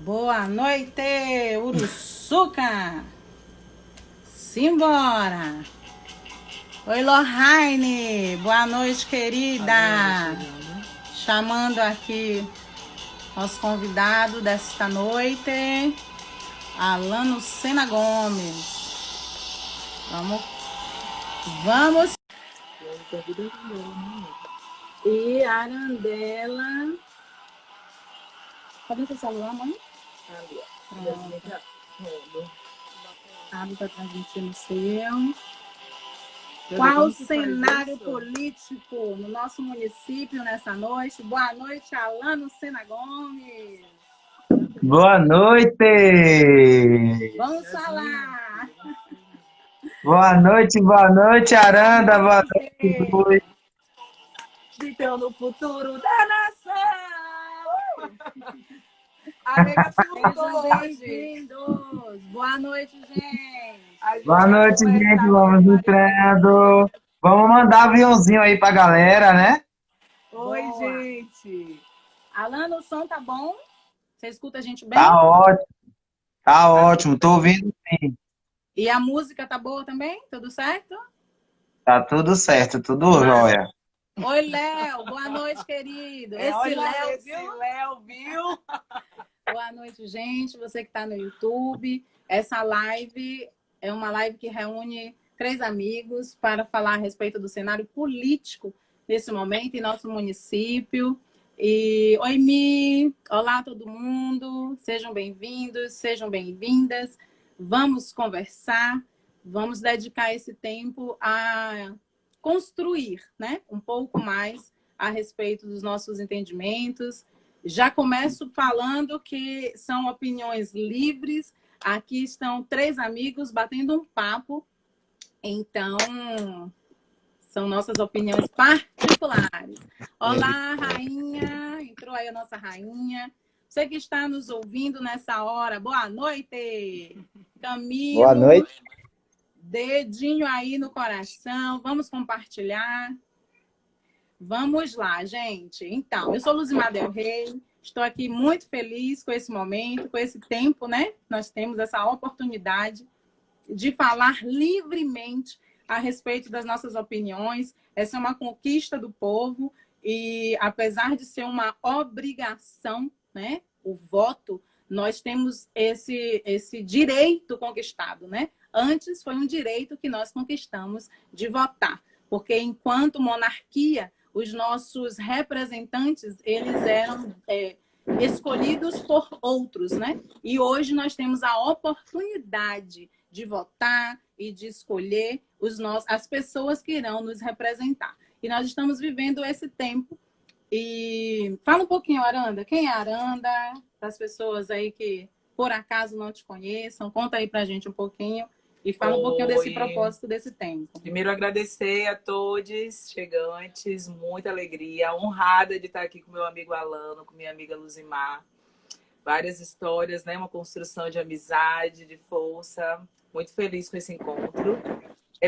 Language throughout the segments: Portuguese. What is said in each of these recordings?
Boa noite, Uruçuca! Simbora! Oi, Lohane! Boa noite, querida! Chamando aqui nosso convidado desta noite, Alano Sena Gomes. Vamos! E Arandela. Cadê seu celular, mãe? Ali, abre para transmitir no seu. Qual o cenário político no nosso município nessa noite? Boa noite, Alano Sena Gomes. Boa noite! Vamos falar! Boa noite, Aranda. Boa noite, Luiz. Gritando o futuro da nação! Amiga, Sejam bem-vindos! Boa noite, gente! Boa noite, gente. Vamos entrando. Vamos mandar aviãozinho aí pra galera, né? Oi, Boa. gente! Alano, o som tá bom? Você escuta a gente bem? Tá ótimo. Tá ótimo. Tô ouvindo sim. E a música tá boa também? Tudo certo? Tá tudo certo, tudo jóia. Oi, Léo. Boa noite, querido. Esse Léo, viu? Boa noite, gente. Você que está no YouTube. Essa live é uma live que reúne 3 amigos para falar a respeito do cenário político nesse momento em nosso município. E oi, Mi. Olá, todo mundo. Sejam bem-vindos, sejam bem-vindas. Vamos conversar, vamos dedicar esse tempo a construir, né, um pouco mais a respeito dos nossos entendimentos. Já começo falando que são opiniões livres. Aqui estão 3 amigos batendo um papo. Então, são nossas opiniões particulares. Olá, rainha. Entrou aí a nossa rainha. Você que está nos ouvindo nessa hora, boa noite. Camilo. Boa noite. Dedinho aí no coração. Vamos compartilhar. Vamos lá, gente. Então, eu sou Luzimar Del Rey. Estou aqui muito feliz com esse momento, com esse tempo, né? Nós temos essa oportunidade de falar livremente a respeito das nossas opiniões. Essa é uma conquista do povo e, apesar de ser uma obrigação, né? O voto, nós temos esse direito conquistado, né? Antes foi um direito que nós conquistamos de votar, porque enquanto monarquia, os nossos representantes, eles eram escolhidos por outros, né? E hoje nós temos a oportunidade de votar e de escolher as pessoas que irão nos representar. E nós estamos vivendo esse tempo. E fala um pouquinho, Aranda. Quem é Aranda? Para as pessoas aí que, por acaso, não te conheçam. Conta aí para a gente um pouquinho. E fala um pouquinho desse propósito desse tempo. Primeiro, agradecer a todos chegantes, muita alegria, honrada de estar aqui com meu amigo Alano, com minha amiga Luzimar. Várias histórias, né? Uma construção de amizade, de força. Muito feliz com esse encontro.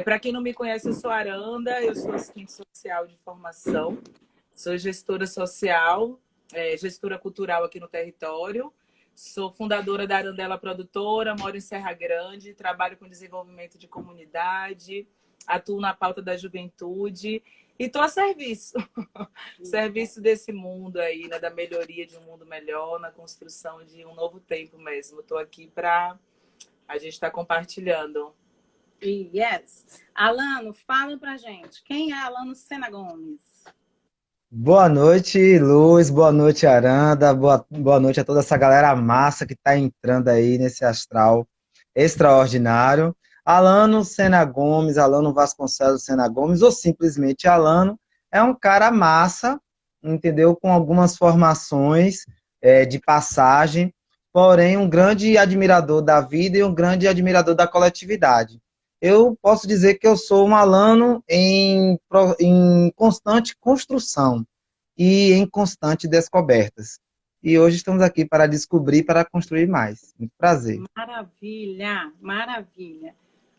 Para quem não me conhece, eu sou Aranda, eu sou assistente social de formação, sou gestora social, gestora cultural aqui no território. Sou fundadora da Arandela Produtora, moro em Serra Grande, trabalho com desenvolvimento de comunidade, atuo na pauta da juventude e estou a serviço. Serviço desse mundo aí, né, da melhoria de um mundo melhor, na construção de um novo tempo mesmo. Estou aqui para a gente estar compartilhando. Yes. Alano, fala pra gente. Quem é Alano Sena Gomes? Boa noite, Luz. Boa noite, Aranda. Boa noite a toda essa galera massa que está entrando aí nesse astral extraordinário. Alano Sena Gomes, Alano Vasconcelos Sena Gomes, ou simplesmente Alano, é um cara massa, entendeu? Com algumas formações de passagem, porém um grande admirador da vida e um grande admirador da coletividade. Eu posso dizer que eu sou um Alano em constante construção e em constante descobertas. E hoje estamos aqui para descobrir, para construir mais. Muito prazer. Maravilha, maravilha.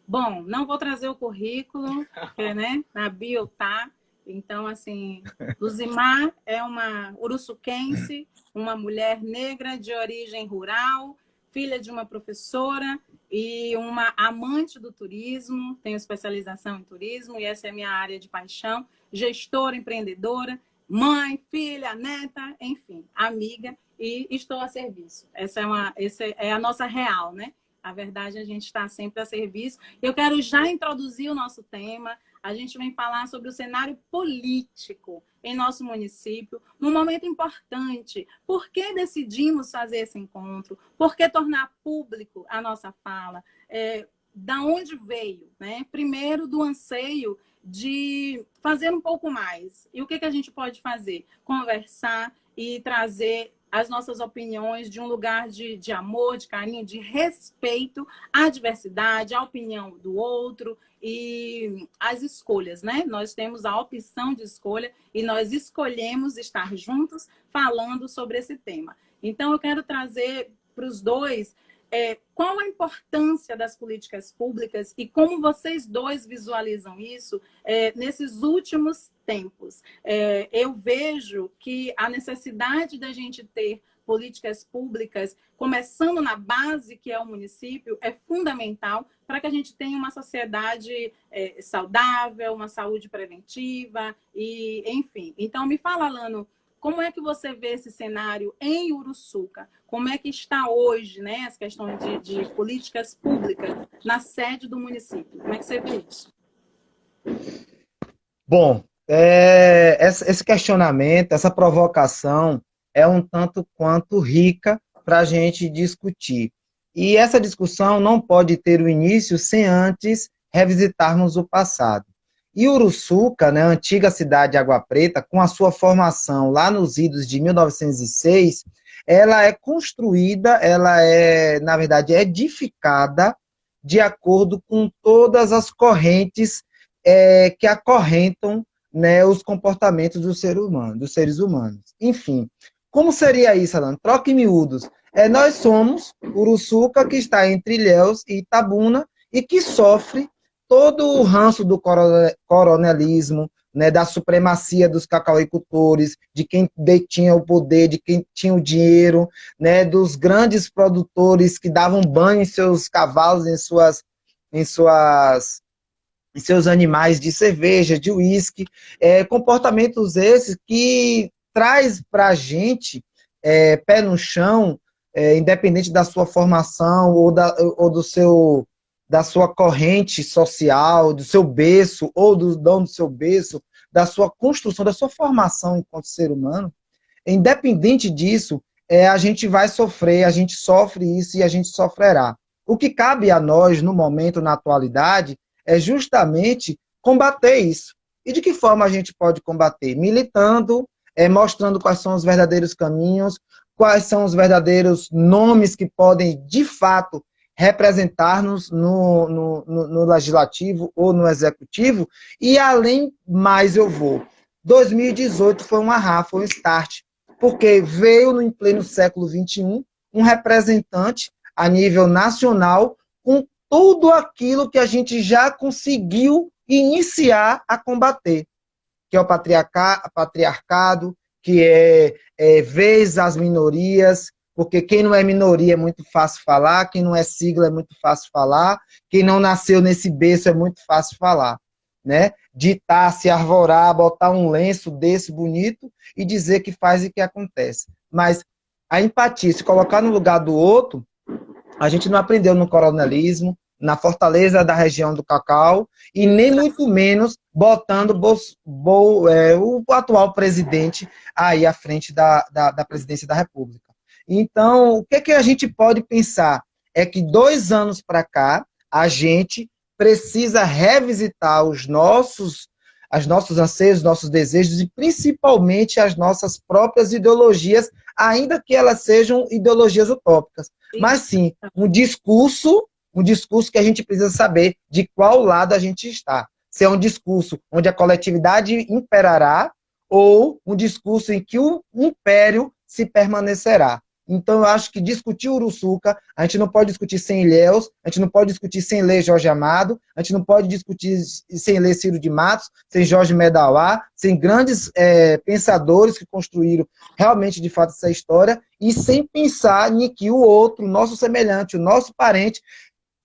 Bom, não vou trazer o currículo, porque, né, na bio tá. Então, assim, Luzimar é uma uruçuquense, uma mulher negra de origem rural, filha de uma professora e uma amante do turismo, tenho especialização em turismo e essa é a minha área de paixão, gestora, empreendedora, mãe, filha, neta, enfim, amiga, e estou a serviço. Essa é a nossa real, né? A verdade, a gente está sempre a serviço. Eu quero já introduzir o nosso tema. A gente vem falar sobre o cenário político em nosso município, num momento importante. Por que decidimos fazer esse encontro? Por que tornar público a nossa fala? Da onde veio? Né? Primeiro, do anseio de fazer um pouco mais. E o que a gente pode fazer? Conversar e trazer as nossas opiniões de um lugar de amor, de carinho, de respeito à diversidade, à opinião do outro e às escolhas, né? Nós temos a opção de escolha e nós escolhemos estar juntos falando sobre esse tema. Então, eu quero trazer para os dois qual a importância das políticas públicas e como vocês dois visualizam isso nesses últimos tempos. Eu vejo que a necessidade da gente ter políticas públicas, começando na base, que é o município, é fundamental para que a gente tenha uma sociedade saudável, uma saúde preventiva, e enfim. Então, me fala, Alano, como é que você vê esse cenário em Uruçuca? Como é que está hoje, né, as questões de políticas públicas na sede do município? Como é que você vê isso? Bom, esse questionamento, essa provocação é um tanto quanto rica para a gente discutir. E essa discussão não pode ter o início sem antes revisitarmos o passado. E Uruçuca, né, a antiga cidade de Água Preta, com a sua formação lá nos idos de 1906, ela é construída, ela é, na verdade, edificada de acordo com todas as correntes que acorrentam, né, os comportamentos dos seres humanos. Enfim, como seria isso, Alan? Troca em miúdos. Nós somos Uruçuca, que está entre Ilhéus e Itabuna, e que sofre todo o ranço do coronelismo, né, da supremacia dos cacauicultores, de quem detinha o poder, de quem tinha o dinheiro, né, dos grandes produtores que davam banho em seus cavalos, em seus animais de cerveja, de uísque, comportamentos esses que traz para a gente pé no chão, independente da sua formação ou da sua corrente social, do seu berço, ou do dom do seu berço, da sua construção, da sua formação enquanto ser humano, independente disso, a gente vai sofrer, a gente sofre isso e a gente sofrerá. O que cabe a nós, no momento, na atualidade, é justamente combater isso. E de que forma a gente pode combater? Militando, mostrando quais são os verdadeiros caminhos, quais são os verdadeiros nomes que podem, de fato, representar-nos no legislativo ou no executivo, e além mais eu vou. 2018 foi uma rafa, foi um start, porque veio em pleno século XXI um representante a nível nacional com tudo aquilo que a gente já conseguiu iniciar a combater, que é o patriarcado, que vez às minorias, porque quem não é minoria é muito fácil falar, quem não é sigla é muito fácil falar, quem não nasceu nesse berço é muito fácil falar, né? Ditar, se arvorar, botar um lenço desse bonito e dizer que faz e que acontece. Mas a empatia, se colocar no lugar do outro, a gente não aprendeu no coronelismo, na fortaleza da região do Cacau, e nem muito menos botando o atual presidente aí à frente da presidência da República. Então, o que a gente pode pensar? É que 2 anos para cá, a gente precisa revisitar os nossos anseios, nossos desejos e principalmente as nossas próprias ideologias, ainda que elas sejam ideologias utópicas. Mas sim, um discurso que a gente precisa saber de qual lado a gente está. Se é um discurso onde a coletividade imperará ou um discurso em que o império se permanecerá. Então, eu acho que discutir Uruçuca, a gente não pode discutir sem Ilhéus, a gente não pode discutir sem ler Jorge Amado, a gente não pode discutir sem ler Ciro de Matos, sem Jorge Medauá, sem grandes pensadores que construíram realmente, de fato, essa história, e sem pensar em que o outro, o nosso semelhante, o nosso parente,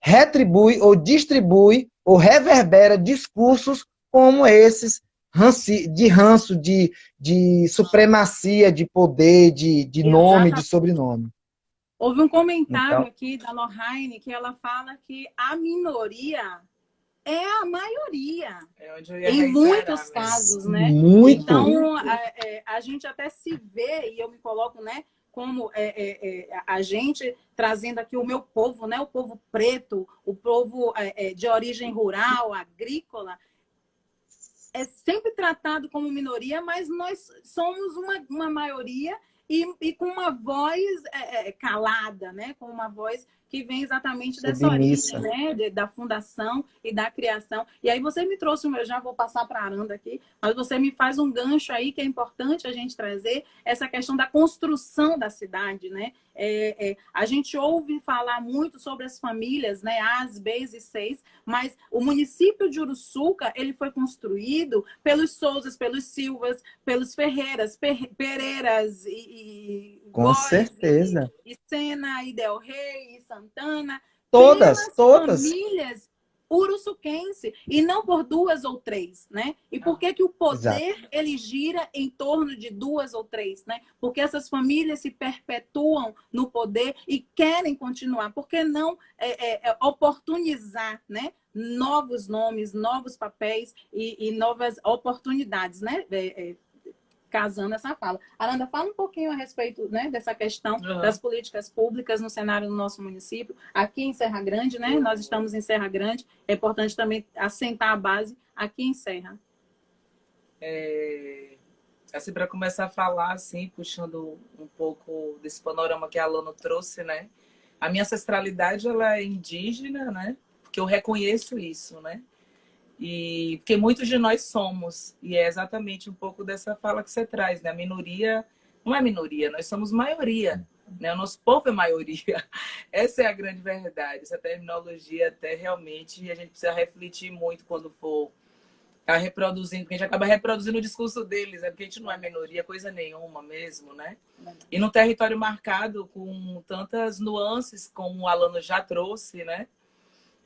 retribui ou distribui ou reverbera discursos como esses de ranço, de supremacia, de poder, de nome, de sobrenome. Houve um comentário Então, aqui da Lohane que ela fala que a minoria é a maioria. Em muitos casos, né? Muito. Então, a gente até se vê, e eu me coloco, né, como a gente trazendo aqui o meu povo, né, o povo preto, o povo de origem rural, agrícola, é sempre tratado como minoria, mas nós somos uma maioria e com uma voz calada, né? Com uma voz que vem exatamente dessa origem, né? Da fundação e da criação. E aí você me trouxe, eu já vou passar para a Aranda aqui, mas você me faz um gancho aí que é importante a gente trazer essa questão da construção da cidade, né? A gente ouve falar muito sobre as famílias, né? As, Bs e Cs, mas o município de Uruçuca, ele foi construído pelos Souzas, pelos Silvas, pelos Ferreiras, Pereiras e com Góes, certeza. e Sena, e Del Rey, e Santana. Todas. Famílias uruçuquense, e não por duas ou três, né? E por que o poder, exato, ele gira em torno de duas ou três, né? Porque essas famílias se perpetuam no poder e querem continuar. Por que não oportunizar, né? Novos nomes, novos papéis e novas oportunidades, né? Casando essa fala. Aranda, fala um pouquinho a respeito, né, dessa questão das políticas públicas no cenário do nosso município, aqui em Serra Grande, né? Nós estamos em Serra Grande, é importante também assentar a base aqui em Serra. Assim, para começar a falar, assim, puxando um pouco desse panorama que a Alana trouxe, né? A minha ancestralidade, ela é indígena, né? Porque eu reconheço isso, né? E porque muitos de nós somos, e é exatamente um pouco dessa fala que você traz, né? A minoria não é minoria, nós somos maioria, né? O nosso povo é maioria. Essa é a grande verdade. Essa terminologia até realmente a gente precisa refletir muito quando for reproduzindo, porque a gente acaba reproduzindo o discurso deles, porque a gente não é minoria, coisa nenhuma mesmo, né? E num território marcado com tantas nuances, como o Alano já trouxe, né?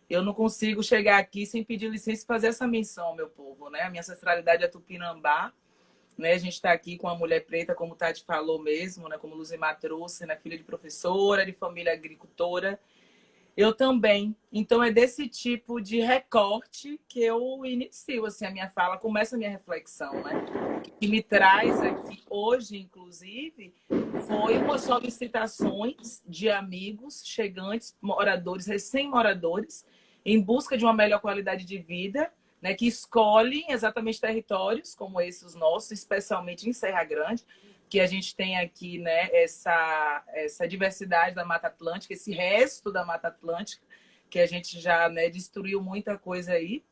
Eu não consigo chegar aqui sem pedir licença e fazer essa menção ao meu povo, né? A minha ancestralidade é Tupinambá, né? A gente está aqui com uma mulher preta, como o Tati falou mesmo, né? Como Luzimar trouxe, né? Filha de professora, de família agricultora. Eu também. Então, é desse tipo de recorte que eu inicio, assim, a minha fala, começa a minha reflexão, né? O que me traz aqui hoje, inclusive, foi umas solicitações de amigos, chegantes, moradores, recém-moradores, em busca de uma melhor qualidade de vida, né, que escolhem exatamente territórios como esses os nossos, especialmente em Serra Grande, que a gente tem aqui, né, essa diversidade da Mata Atlântica, esse resto da Mata Atlântica, que a gente já, né, destruiu muita coisa aí,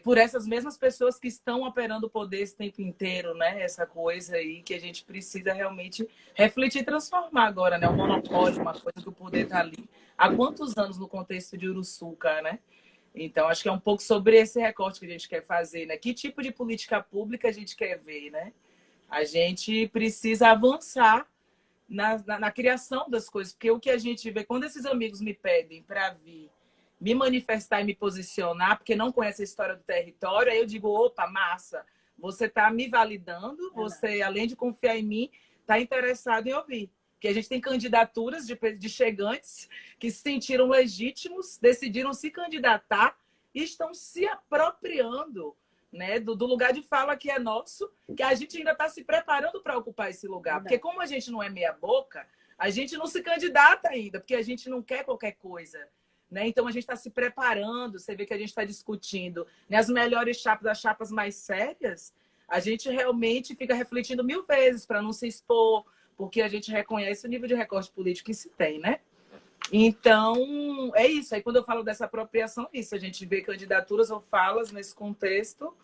por essas mesmas pessoas que estão operando o poder esse tempo inteiro, né, essa coisa aí que a gente precisa realmente refletir e transformar agora, né, o monopólio, uma coisa que o poder está ali. Há quantos anos no contexto de Uruçuca, né? Então, acho que é um pouco sobre esse recorte que a gente quer fazer, né? Que tipo de política pública a gente quer ver, né? A gente precisa avançar na criação das coisas, porque o que a gente vê, quando esses amigos me pedem para vir me manifestar e me posicionar, porque não conhece a história do território, aí eu digo, opa, massa, você está me validando, você, além de confiar em mim, está interessado em ouvir. Porque a gente tem candidaturas de chegantes que se sentiram legítimos, decidiram se candidatar e estão se apropriando, né, do lugar de fala que é nosso, que a gente ainda está se preparando para ocupar esse lugar. Porque como a gente não é meia boca, a gente não se candidata ainda, porque a gente não quer qualquer coisa. Né? Então, a gente está se preparando, você vê que a gente está discutindo, né, as melhores chapas, as chapas mais sérias, a gente realmente fica refletindo 1000 vezes para não se expor, porque a gente reconhece o nível de recorte político que se tem, né? Então, é isso. Aí, quando eu falo dessa apropriação, é isso. A gente vê candidaturas ou falas nesse contexto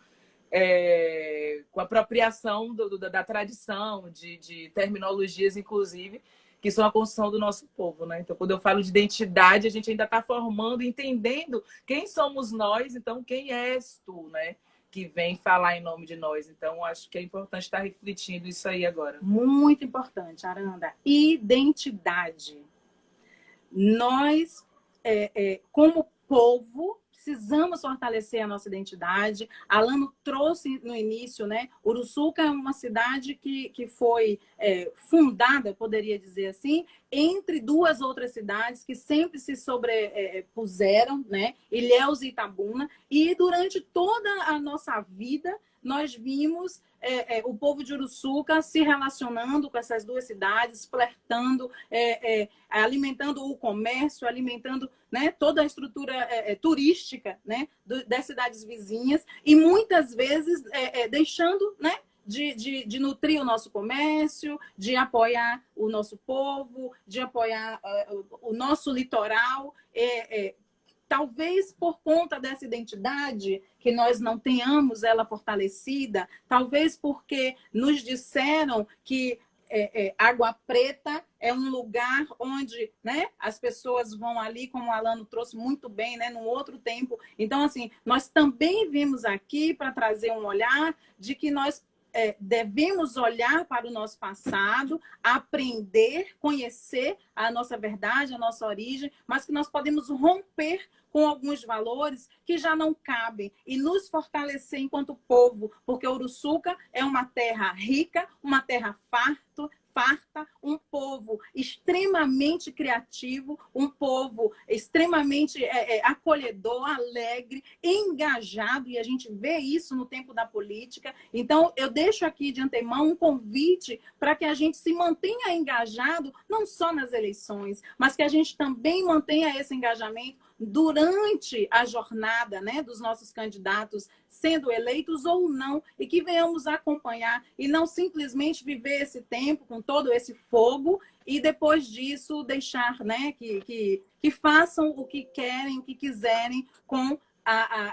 com apropriação da tradição, de terminologias, inclusive, que são a construção do nosso povo, né? Então, quando eu falo de identidade, a gente ainda está formando, entendendo quem somos nós, então quem és tu, né? Que vem falar em nome de nós. Então, acho que é importante estar refletindo isso aí agora. Muito importante, Aranda. Identidade. Nós, como povo, precisamos fortalecer a nossa identidade. Alano trouxe no início, né? Uruçuca é uma cidade que foi fundada, poderia dizer assim, entre duas outras cidades que sempre se sobrepuseram, né? Ilhéus e Itabuna. E durante toda a nossa vida, nós vimos o povo de Uruçuca se relacionando com essas duas cidades, flertando, alimentando o comércio, alimentando, né, toda a estrutura turística, né, das cidades vizinhas, e muitas vezes deixando, né, de nutrir o nosso comércio, de apoiar o nosso povo, de apoiar o nosso litoral. Talvez por conta dessa identidade que nós não tenhamos ela fortalecida, talvez porque nos disseram que Água Preta é um lugar onde, né, as pessoas vão ali, como o Alano trouxe muito bem, né, num outro tempo. Então, assim, nós também vimos aqui para trazer um olhar de que nós devemos olhar para o nosso passado, aprender, conhecer a nossa verdade, a nossa origem, mas que nós podemos romper com alguns valores que já não cabem e nos fortalecer enquanto povo, porque Uruçuca é uma terra rica, uma terra farta, um povo extremamente criativo, um povo extremamente acolhedor, alegre, engajado, e a gente vê isso no tempo da política. Então, eu deixo aqui de antemão um convite para que a gente se mantenha engajado, não só nas eleições, mas que a gente também mantenha esse engajamento durante a jornada, né, dos nossos candidatos, sendo eleitos ou não, e que venhamos acompanhar e não simplesmente viver esse tempo com todo esse fogo e depois disso deixar, né, que façam o que querem, o que quiserem com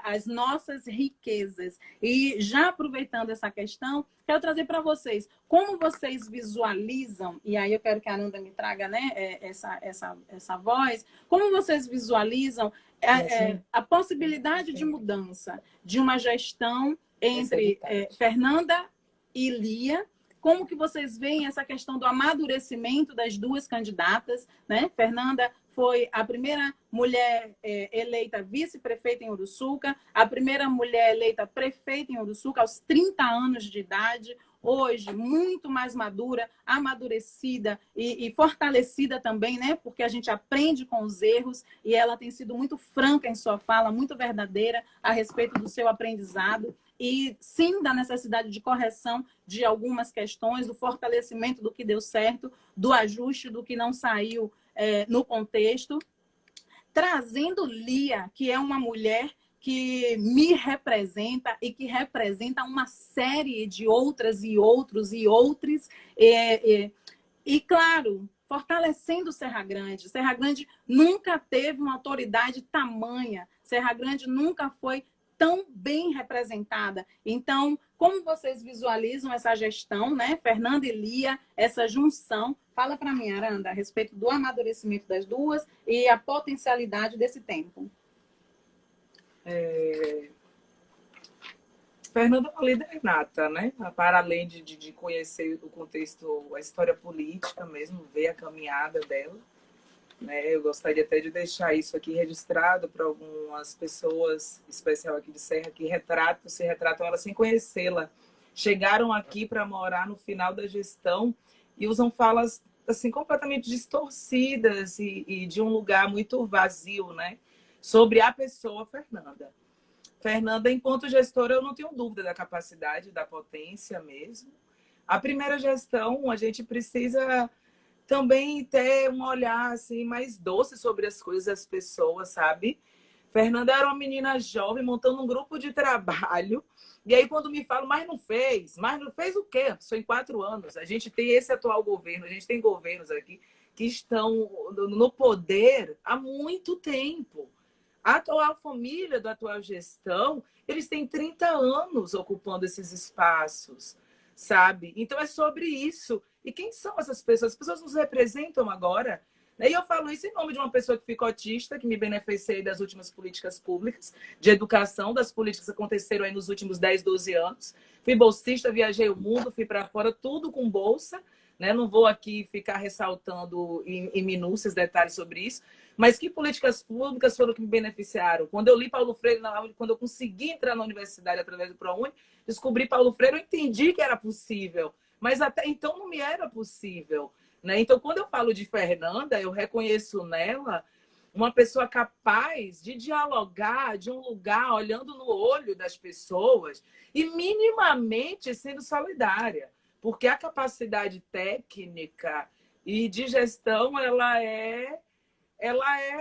as nossas riquezas. E já aproveitando essa questão, quero trazer para vocês como vocês visualizam, e aí eu quero que a Aranda me traga, né, essa voz, como vocês visualizam a possibilidade de mudança de uma gestão entre Fernanda e Lia. Como que vocês veem essa questão do amadurecimento das duas candidatas, né? Fernanda foi a primeira mulher eleita vice-prefeita em Uruçuca, a primeira mulher eleita prefeita em Uruçuca aos 30 anos de idade, hoje muito mais madura, amadurecida e fortalecida também, né? Porque a gente aprende com os erros e ela tem sido muito franca em sua fala, muito verdadeira a respeito do seu aprendizado. E sim, da necessidade de correção de algumas questões, do fortalecimento do que deu certo, do ajuste do que não saiu no contexto, trazendo Lia, que é uma mulher que me representa e que representa uma série de outras e outros e outros. E claro, fortalecendo Serra Grande. Serra Grande nunca teve uma autoridade tamanha. Serra Grande nunca foi tão bem representada. Então, como vocês visualizam essa gestão, né? Fernanda e Lia, essa junção? Fala para mim, Aranda, a respeito do amadurecimento das duas e a potencialidade desse tempo. Fernanda é uma líder nata, né? Para além de conhecer o contexto, a história política mesmo, ver a caminhada dela. Né? Eu gostaria até de deixar isso aqui registrado para algumas pessoas, em especial aqui de Serra, que se retratam ela sem conhecê-la. Chegaram aqui para morar no final da gestão e usam falas assim completamente distorcidas e de um lugar muito vazio, né? Sobre a pessoa Fernanda. Fernanda, enquanto gestora, eu não tenho dúvida da capacidade, da potência mesmo. A primeira gestão, a gente precisa também ter um olhar assim, mais doce sobre as coisas das pessoas, sabe? Fernanda era uma menina jovem montando um grupo de trabalho. E aí, quando me falam, mas não fez o quê? Só em 4 anos. A gente tem esse atual governo, a gente tem governos aqui que estão no poder há muito tempo. A atual família da atual gestão, eles têm 30 anos ocupando esses espaços, sabe? Então, é sobre isso. E quem são essas pessoas? As pessoas nos representam agora. E eu falo isso em nome de uma pessoa que ficou autista, que me beneficiei das últimas políticas públicas de educação, das políticas que aconteceram aí nos últimos 10, 12 anos. Fui bolsista, viajei o mundo, fui para fora, tudo com bolsa. Né? Não vou aqui ficar ressaltando em minúcias detalhes sobre isso, mas que políticas públicas foram que me beneficiaram? Quando eu li Paulo Freire, quando eu consegui entrar na universidade através do ProUni, descobri Paulo Freire, eu entendi que era possível, mas até então não me era possível. Né? Então, quando eu falo de Fernanda, eu reconheço nela uma pessoa capaz de dialogar de um lugar, olhando no olho das pessoas e minimamente sendo solidária. Porque a capacidade técnica e de gestão, ela é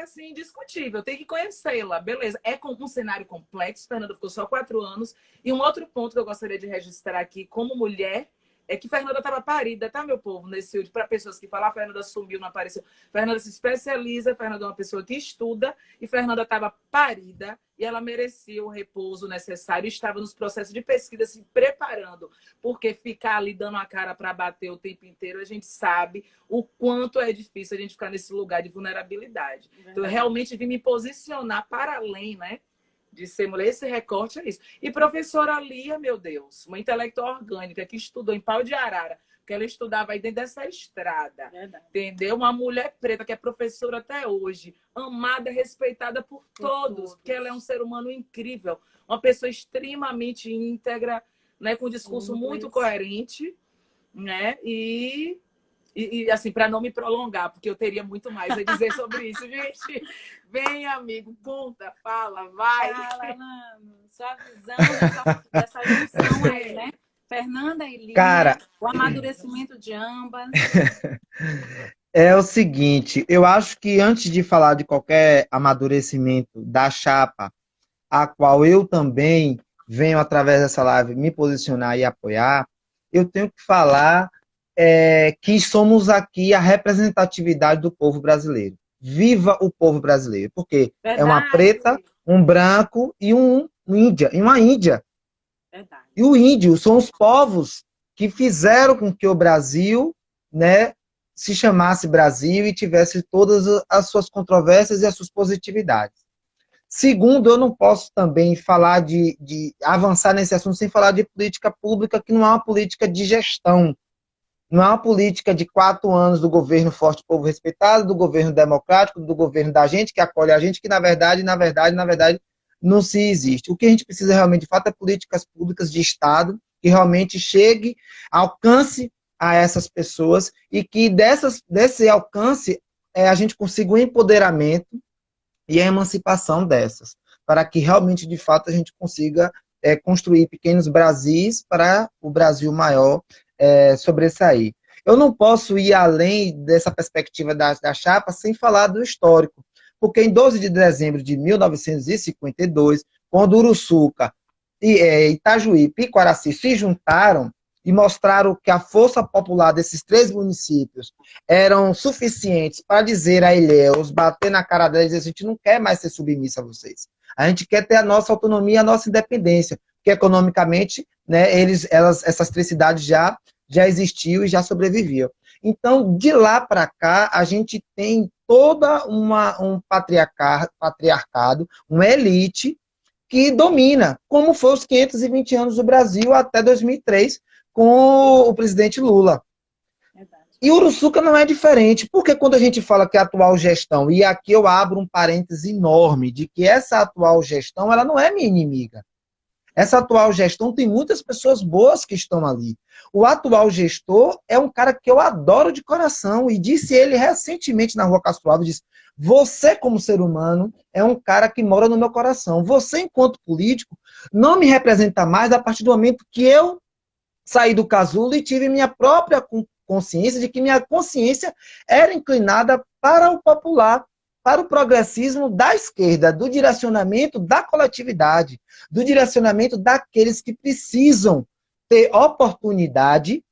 assim, indiscutível. Tem que conhecê-la, beleza. É com um cenário complexo, Fernanda ficou só 4 anos. E um outro ponto que eu gostaria de registrar aqui, como mulher, é que Fernanda estava parida, tá, meu povo? Nesse vídeo, para pessoas que falam, Fernanda sumiu, não apareceu. Fernanda se especializa, Fernanda é uma pessoa que estuda, e Fernanda estava parida, e ela merecia o repouso necessário, estava nos processos de pesquisa se preparando, porque ficar ali dando a cara para bater o tempo inteiro, a gente sabe o quanto é difícil a gente ficar nesse lugar de vulnerabilidade. Então, eu realmente vim me posicionar para além, né? De ser mulher, esse recorte é isso. E professora Lia, meu Deus, uma intelectual orgânica que estudou em Pau de Arara, porque ela estudava aí dentro dessa estrada. Verdade. Entendeu? Uma mulher preta que é professora até hoje, amada, respeitada por todos, porque ela é um ser humano incrível, uma pessoa extremamente íntegra, né, com um discurso muito coerente, né? E assim, para não me prolongar, porque eu teria muito mais a dizer sobre isso, gente. Vem, amigo, conta, fala, vai. Fala, Lano. Sua visão dessa junção aí, né? Fernanda e Lia, Cara, o amadurecimento de ambas. É o seguinte, eu acho que antes de falar de qualquer amadurecimento da chapa, a qual eu também venho, através dessa live, me posicionar e apoiar, eu tenho que falar que somos aqui a representatividade do povo brasileiro. Viva o povo brasileiro, porque Verdade. É uma preta, um branco e um índia, e uma índia. Verdade. E o índio são os povos que fizeram com que o Brasil, né, se chamasse Brasil e tivesse todas as suas controvérsias e as suas positividades. Segundo, eu não posso também falar de avançar nesse assunto sem falar de política pública, que não é uma política de gestão. Não é uma política de 4 anos do governo forte, povo respeitado, do governo democrático, do governo da gente, que acolhe a gente, que na verdade, não se existe. O que a gente precisa realmente, de fato, é políticas públicas de Estado, que realmente chegue, alcance a essas pessoas e que desse alcance a gente consiga o empoderamento e a emancipação dessas, para que realmente, de fato, a gente consiga construir pequenos Brasis para o Brasil maior sobressair. Eu não posso ir além dessa perspectiva da chapa sem falar do histórico, porque em 12 de dezembro de 1952, quando Uruçuca, Itajuí e Piquaraci se juntaram e mostraram que a força popular desses 3 municípios eram suficientes para dizer a Ilhéus, bater na cara deles e dizer: a gente não quer mais ser submissa a vocês. A gente quer ter a nossa autonomia, a nossa independência, porque economicamente, né, essas 3 cidades já existiam e já sobreviviam. Então, de lá para cá, a gente tem toda um patriarcado, uma elite que domina, como foi os 520 anos do Brasil até 2003, com o presidente Lula. E Uruçuca não é diferente, porque quando a gente fala que a atual gestão, e aqui eu abro um parêntese enorme, de que essa atual gestão, ela não é minha inimiga. Essa atual gestão tem muitas pessoas boas que estão ali. O atual gestor é um cara que eu adoro de coração, e disse ele recentemente na Rua Castro Alves, disse: você como ser humano é um cara que mora no meu coração. Você, enquanto político, não me representa mais a partir do momento que eu saí do casulo e tive minha própria consciência de que minha consciência era inclinada para o popular, para o progressismo da esquerda, do direcionamento da coletividade, do direcionamento daqueles que precisam ter oportunidade.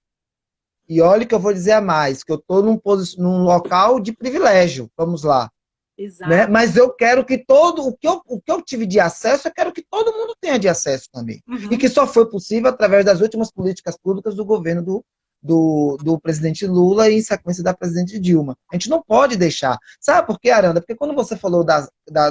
E olha que eu vou dizer a mais, que eu estou num local de privilégio, vamos lá. Exato. Né? Mas eu quero que o que eu tive de acesso, eu quero que todo mundo tenha de acesso também. E que só foi possível através das últimas políticas públicas do governo do presidente Lula e em sequência da presidente Dilma. A gente não pode deixar. Sabe por quê, Aranda? Porque quando você falou da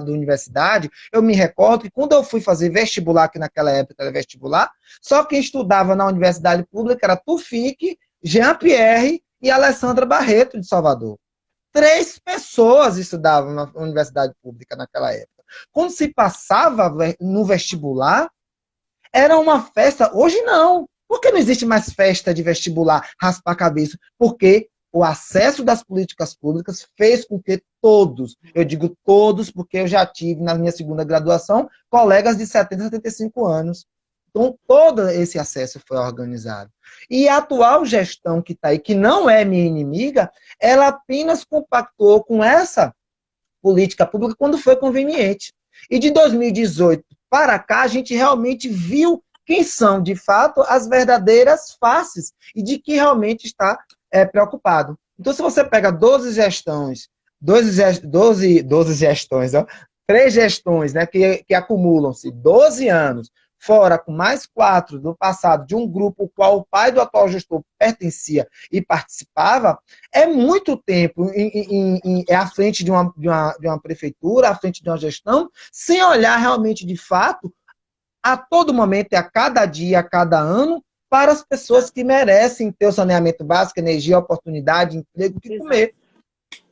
universidade, eu me recordo que quando eu fui fazer vestibular, que naquela época era vestibular, só quem estudava na universidade pública era Tufik, Jean Pierre e Alessandra Barreto, de Salvador. 3 pessoas estudavam na universidade pública naquela época. Quando se passava no vestibular, era uma festa. Hoje não. Por que não existe mais festa de vestibular, raspar a cabeça? Porque o acesso das políticas públicas fez com que todos, eu digo todos, porque eu já tive na minha segunda graduação colegas de 70, 75 anos. Então, todo esse acesso foi organizado. E a atual gestão que está aí, que não é minha inimiga, ela apenas compactou com essa política pública quando foi conveniente. E de 2018 para cá, a gente realmente viu quem são, de fato, as verdadeiras faces e de que realmente está preocupado. Então, se você pega 12 gestões, 12 gestões, ó, 3 gestões, né, que acumulam-se 12 anos, fora com mais 4 do passado, de um grupo ao qual o pai do atual gestor pertencia e participava, é muito tempo à frente de uma prefeitura, à frente de uma gestão, sem olhar realmente, de fato, a todo momento, a cada dia, a cada ano, para as pessoas que merecem ter o saneamento básico, energia, oportunidade, emprego, que comer.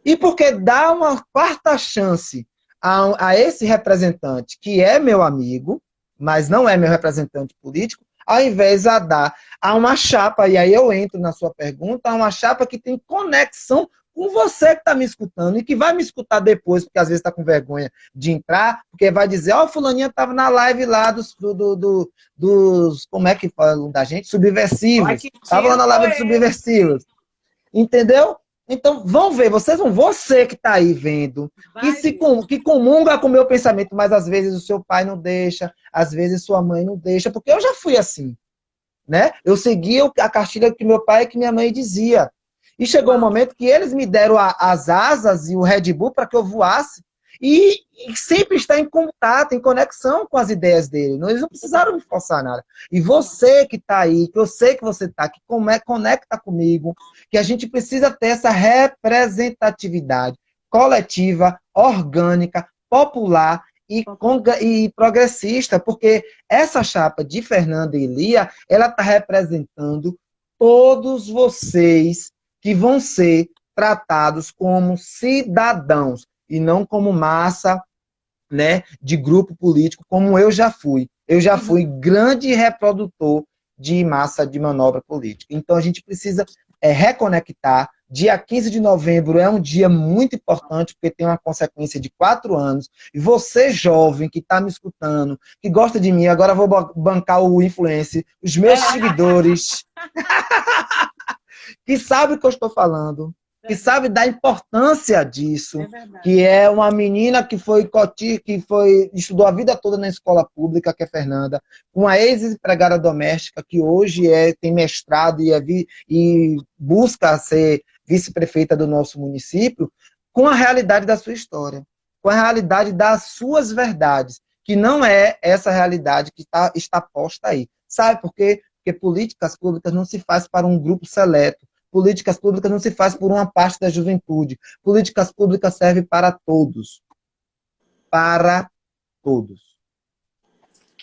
E porque dá uma quarta chance a esse representante, que é meu amigo, mas não é meu representante político, ao invés de dar a uma chapa, e aí eu entro na sua pergunta, a uma chapa que tem conexão com você que está me escutando e que vai me escutar depois, porque às vezes está com vergonha de entrar, porque vai dizer, ó, fulaninha estava na live lá dos, como é que falam da gente? Subversivos. Estava lá na live dos subversivos. Entendeu? Então, vão ver, você que está aí vendo, que comunga com o meu pensamento, mas às vezes o seu pai não deixa, às vezes sua mãe não deixa, porque eu já fui assim, né? Eu seguia a cartilha que meu pai e que minha mãe dizia. E chegou um momento que eles me deram as asas e o Red Bull para que eu voasse, e sempre está em contato, em conexão com as ideias dele. Eles não precisaram me forçar nada. E você que está aí, que eu sei que você está, que conecta comigo, que a gente precisa ter essa representatividade coletiva, orgânica, popular e progressista, porque essa chapa de Fernanda e Lia, ela está representando todos vocês que vão ser tratados como cidadãos e não como massa, né, de grupo político, como eu já fui. Eu já fui grande reprodutor de massa de manobra política. Então, a gente precisa reconectar. Dia 15 de novembro é um dia muito importante, porque tem uma consequência de 4 anos. E você, jovem, que está me escutando, que gosta de mim, agora vou bancar o influencer, os meus seguidores, que sabem o que eu estou falando, que sabe da importância disso, que é uma menina que estudou a vida toda na escola pública, que é Fernanda, uma ex-empregada doméstica que hoje tem mestrado e busca ser vice-prefeita do nosso município, com a realidade da sua história, com a realidade das suas verdades, que não é essa realidade que está posta aí. Sabe por quê? Porque políticas públicas não se faz para um grupo seleto. Políticas públicas não se faz por uma parte da juventude. Políticas públicas servem para todos. Para todos.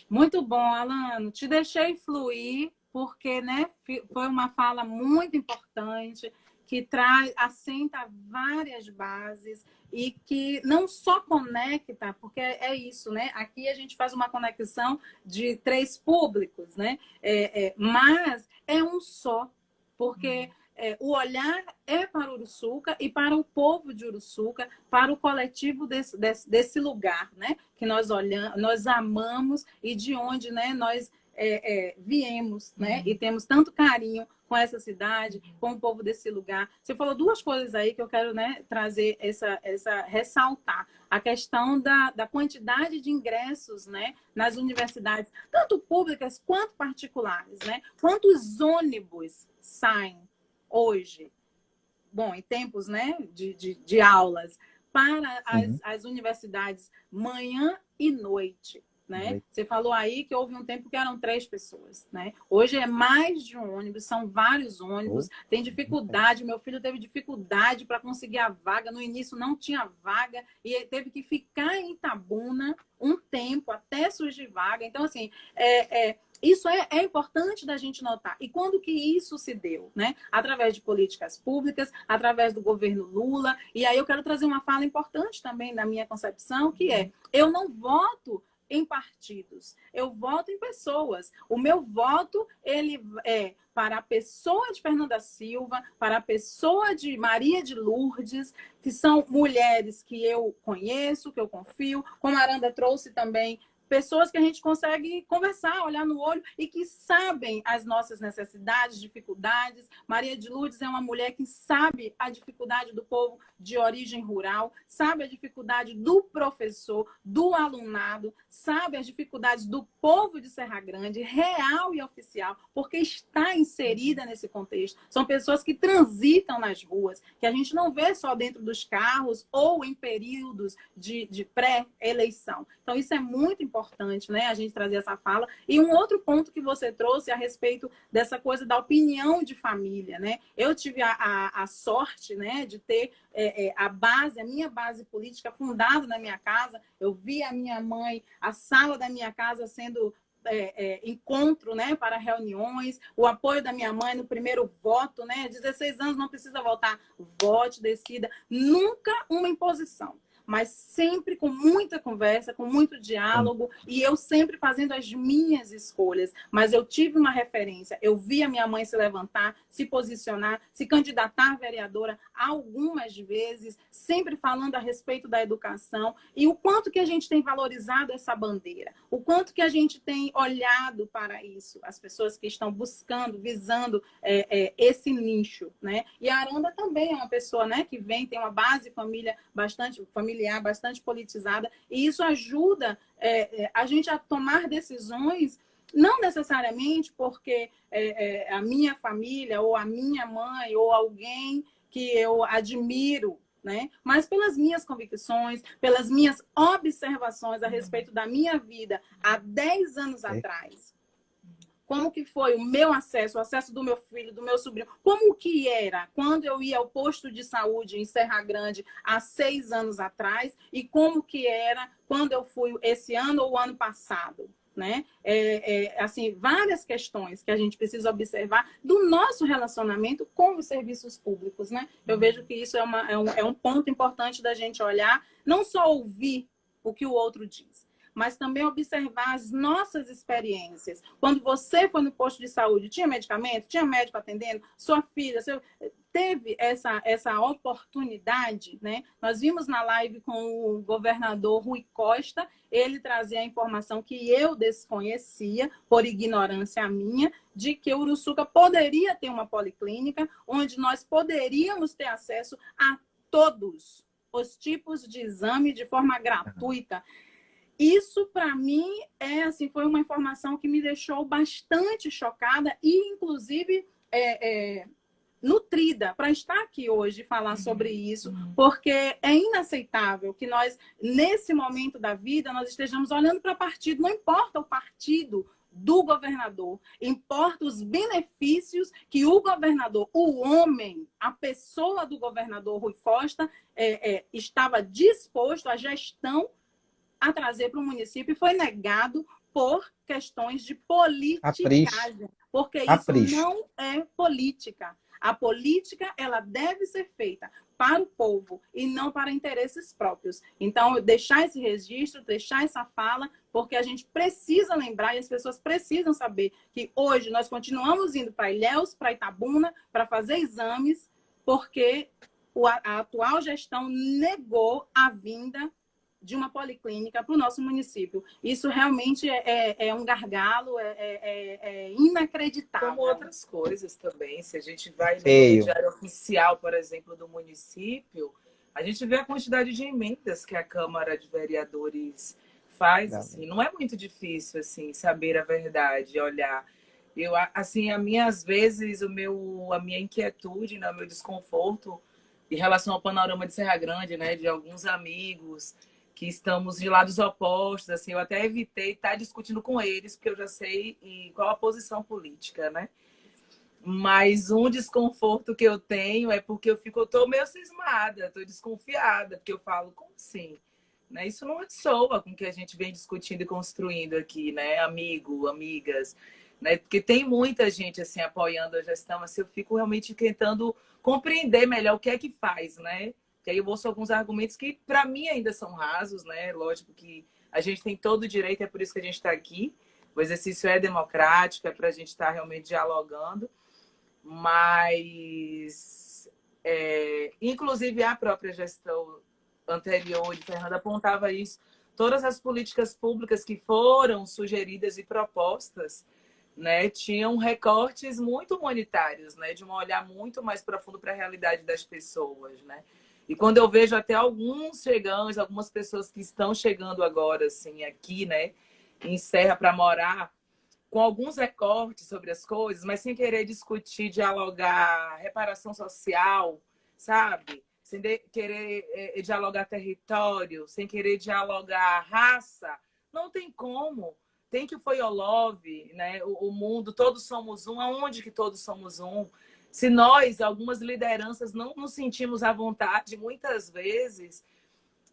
Muito bom, Alano. Te deixei fluir, porque, né, foi uma fala muito importante, que assenta várias bases e que não só conecta, porque é isso, né? Aqui a gente faz uma conexão de 3 públicos, né? Mas é um só, porque o olhar é para Uruçuca e para o povo de Uruçuca, para o coletivo desse lugar, né? Que nós olhamos, nós amamos e de onde, né, nós viemos, né? E temos tanto carinho com essa cidade, com o povo desse lugar. Você falou 2 coisas aí que eu quero, né, trazer ressaltar. A questão da quantidade de ingressos, né, nas universidades, tanto públicas quanto particulares, né? Quantos ônibus saem hoje, bom, em tempos, né, de aulas, para as universidades manhã e noite. né? Você falou aí que houve um tempo que eram 3 pessoas, né? Hoje é mais de um ônibus, são vários ônibus, tem dificuldade. Meu filho teve dificuldade para conseguir a vaga, no início não tinha vaga e ele teve que ficar em Itabuna um tempo até surgir vaga. Então, assim, isso é importante da gente notar. E quando que isso se deu, né? Através de políticas públicas, através do governo Lula. E aí eu quero trazer uma fala importante também na minha concepção, que é: eu não voto em partidos, eu voto em pessoas. O meu voto, ele é para a pessoa de Fernanda Silva, para a pessoa de Maria de Lourdes, que são mulheres que eu conheço, que eu confio, como a Aranda trouxe também, pessoas que a gente consegue conversar, olhar no olho e que sabem as nossas necessidades, dificuldades. Maria de Lourdes é uma mulher que sabe a dificuldade do povo de origem rural, sabe a dificuldade do professor, do alunado, sabe as dificuldades do povo de Serra Grande, real e oficial, porque está inserida nesse contexto. São pessoas que transitam nas ruas, que a gente não vê só dentro dos carros ou em períodos de pré-eleição. Então, isso é muito importante, né, a gente trazer essa fala. E um outro ponto que você trouxe a respeito dessa coisa da opinião de família, né? Eu tive a sorte, né, de ter a minha base política fundada na minha casa. Eu vi a minha mãe, a sala da minha casa sendo encontro, né, para reuniões, o apoio da minha mãe no primeiro voto, né? 16 anos não precisa votar, vote, decida. Nunca uma imposição, mas sempre com muita conversa, com muito diálogo, e eu sempre fazendo as minhas escolhas. Mas eu tive uma referência, eu vi a minha mãe se levantar, se posicionar, se candidatar a vereadora algumas vezes, sempre falando a respeito da educação, e o quanto que a gente tem valorizado essa bandeira, o quanto que a gente tem olhado para isso, as pessoas que estão buscando, visando esse nicho, né? E a Aranda também é uma pessoa, né, que tem uma base familiar bastante politizada, e isso ajuda a gente a tomar decisões, não necessariamente porque a minha família, ou a minha mãe, ou alguém que eu admiro, né? Mas pelas minhas convicções, pelas minhas observações a respeito da minha vida há 10 anos atrás. Como que foi o meu acesso, o acesso do meu filho, do meu sobrinho? Como que era quando eu ia ao posto de saúde em Serra Grande há 6 anos atrás? E como que era quando eu fui esse ano ou ano passado? Né? Assim, várias questões que a gente precisa observar do nosso relacionamento com os serviços públicos, né? Eu vejo que isso é um ponto importante da gente olhar, não só ouvir o que o outro diz, mas também observar as nossas experiências. Quando você foi no posto de saúde, tinha medicamento? Tinha médico atendendo? Sua filha teve essa oportunidade, né? Nós vimos na live com o governador Rui Costa, ele trazia a informação que eu desconhecia, por ignorância minha, de que o Uruçuca poderia ter uma policlínica, onde nós poderíamos ter acesso a todos os tipos de exame de forma gratuita. Isso, para mim, assim, foi uma informação que me deixou bastante chocada e, inclusive, nutrida para estar aqui hoje e falar sobre isso, porque é inaceitável que nós, nesse momento da vida, nós estejamos olhando para partido. Não importa o partido do governador, importa os benefícios que o governador, o homem, a pessoa do governador Rui Costa, estava disposto, a gestão, a trazer para o município, e foi negado por questões de politicagem, porque isso não é política. A política, ela deve ser feita para o povo e não para interesses próprios. Então, deixar esse registro, deixar essa fala, porque a gente precisa lembrar e as pessoas precisam saber que hoje nós continuamos indo para Ilhéus, para Itabuna, para fazer exames, porque a atual gestão negou a vinda de uma policlínica para o nosso município. Isso realmente é um gargalo, é inacreditável. Como outras coisas também. Se a gente vai no diário oficial, por exemplo, do município, a gente vê a quantidade de emendas que a Câmara de Vereadores faz. Assim, não é muito difícil assim, saber a verdade, olhar. Assim, às vezes, a minha inquietude, né, o meu desconforto em relação ao panorama de Serra Grande, né, de alguns amigos que estamos de lados opostos, assim, eu até evitei estar discutindo com eles, porque eu já sei qual a posição política, né? Mas um desconforto que eu tenho é porque eu tô meio cismada, tô desconfiada, porque eu falo, como assim? Né? Isso não ressoa com o que a gente vem discutindo e construindo aqui, né? Amigo, amigas, né? Porque tem muita gente assim apoiando a gestão, assim, eu fico realmente tentando compreender melhor o que é que faz, né? Que aí eu ouço alguns argumentos que para mim ainda são rasos, né? Lógico que a gente tem todo o direito, é por isso que a gente está aqui. O exercício é democrático, é para a gente estar realmente dialogando, mas inclusive a própria gestão anterior de Fernanda apontava isso. Todas as políticas públicas que foram sugeridas e propostas, né, tinham recortes muito humanitários, né, de um olhar muito mais profundo para a realidade das pessoas, né? E quando eu vejo até alguns chegantes, algumas pessoas que estão chegando agora, assim, aqui, né, em Serra para morar, com alguns recortes sobre as coisas, mas sem querer discutir, dialogar reparação social, sabe? Sem querer dialogar território, sem querer dialogar raça, não tem como. Tem que foi Olove, né? O mundo, todos somos um. Aonde que todos somos um? Se nós, algumas lideranças, não nos sentimos à vontade, muitas vezes,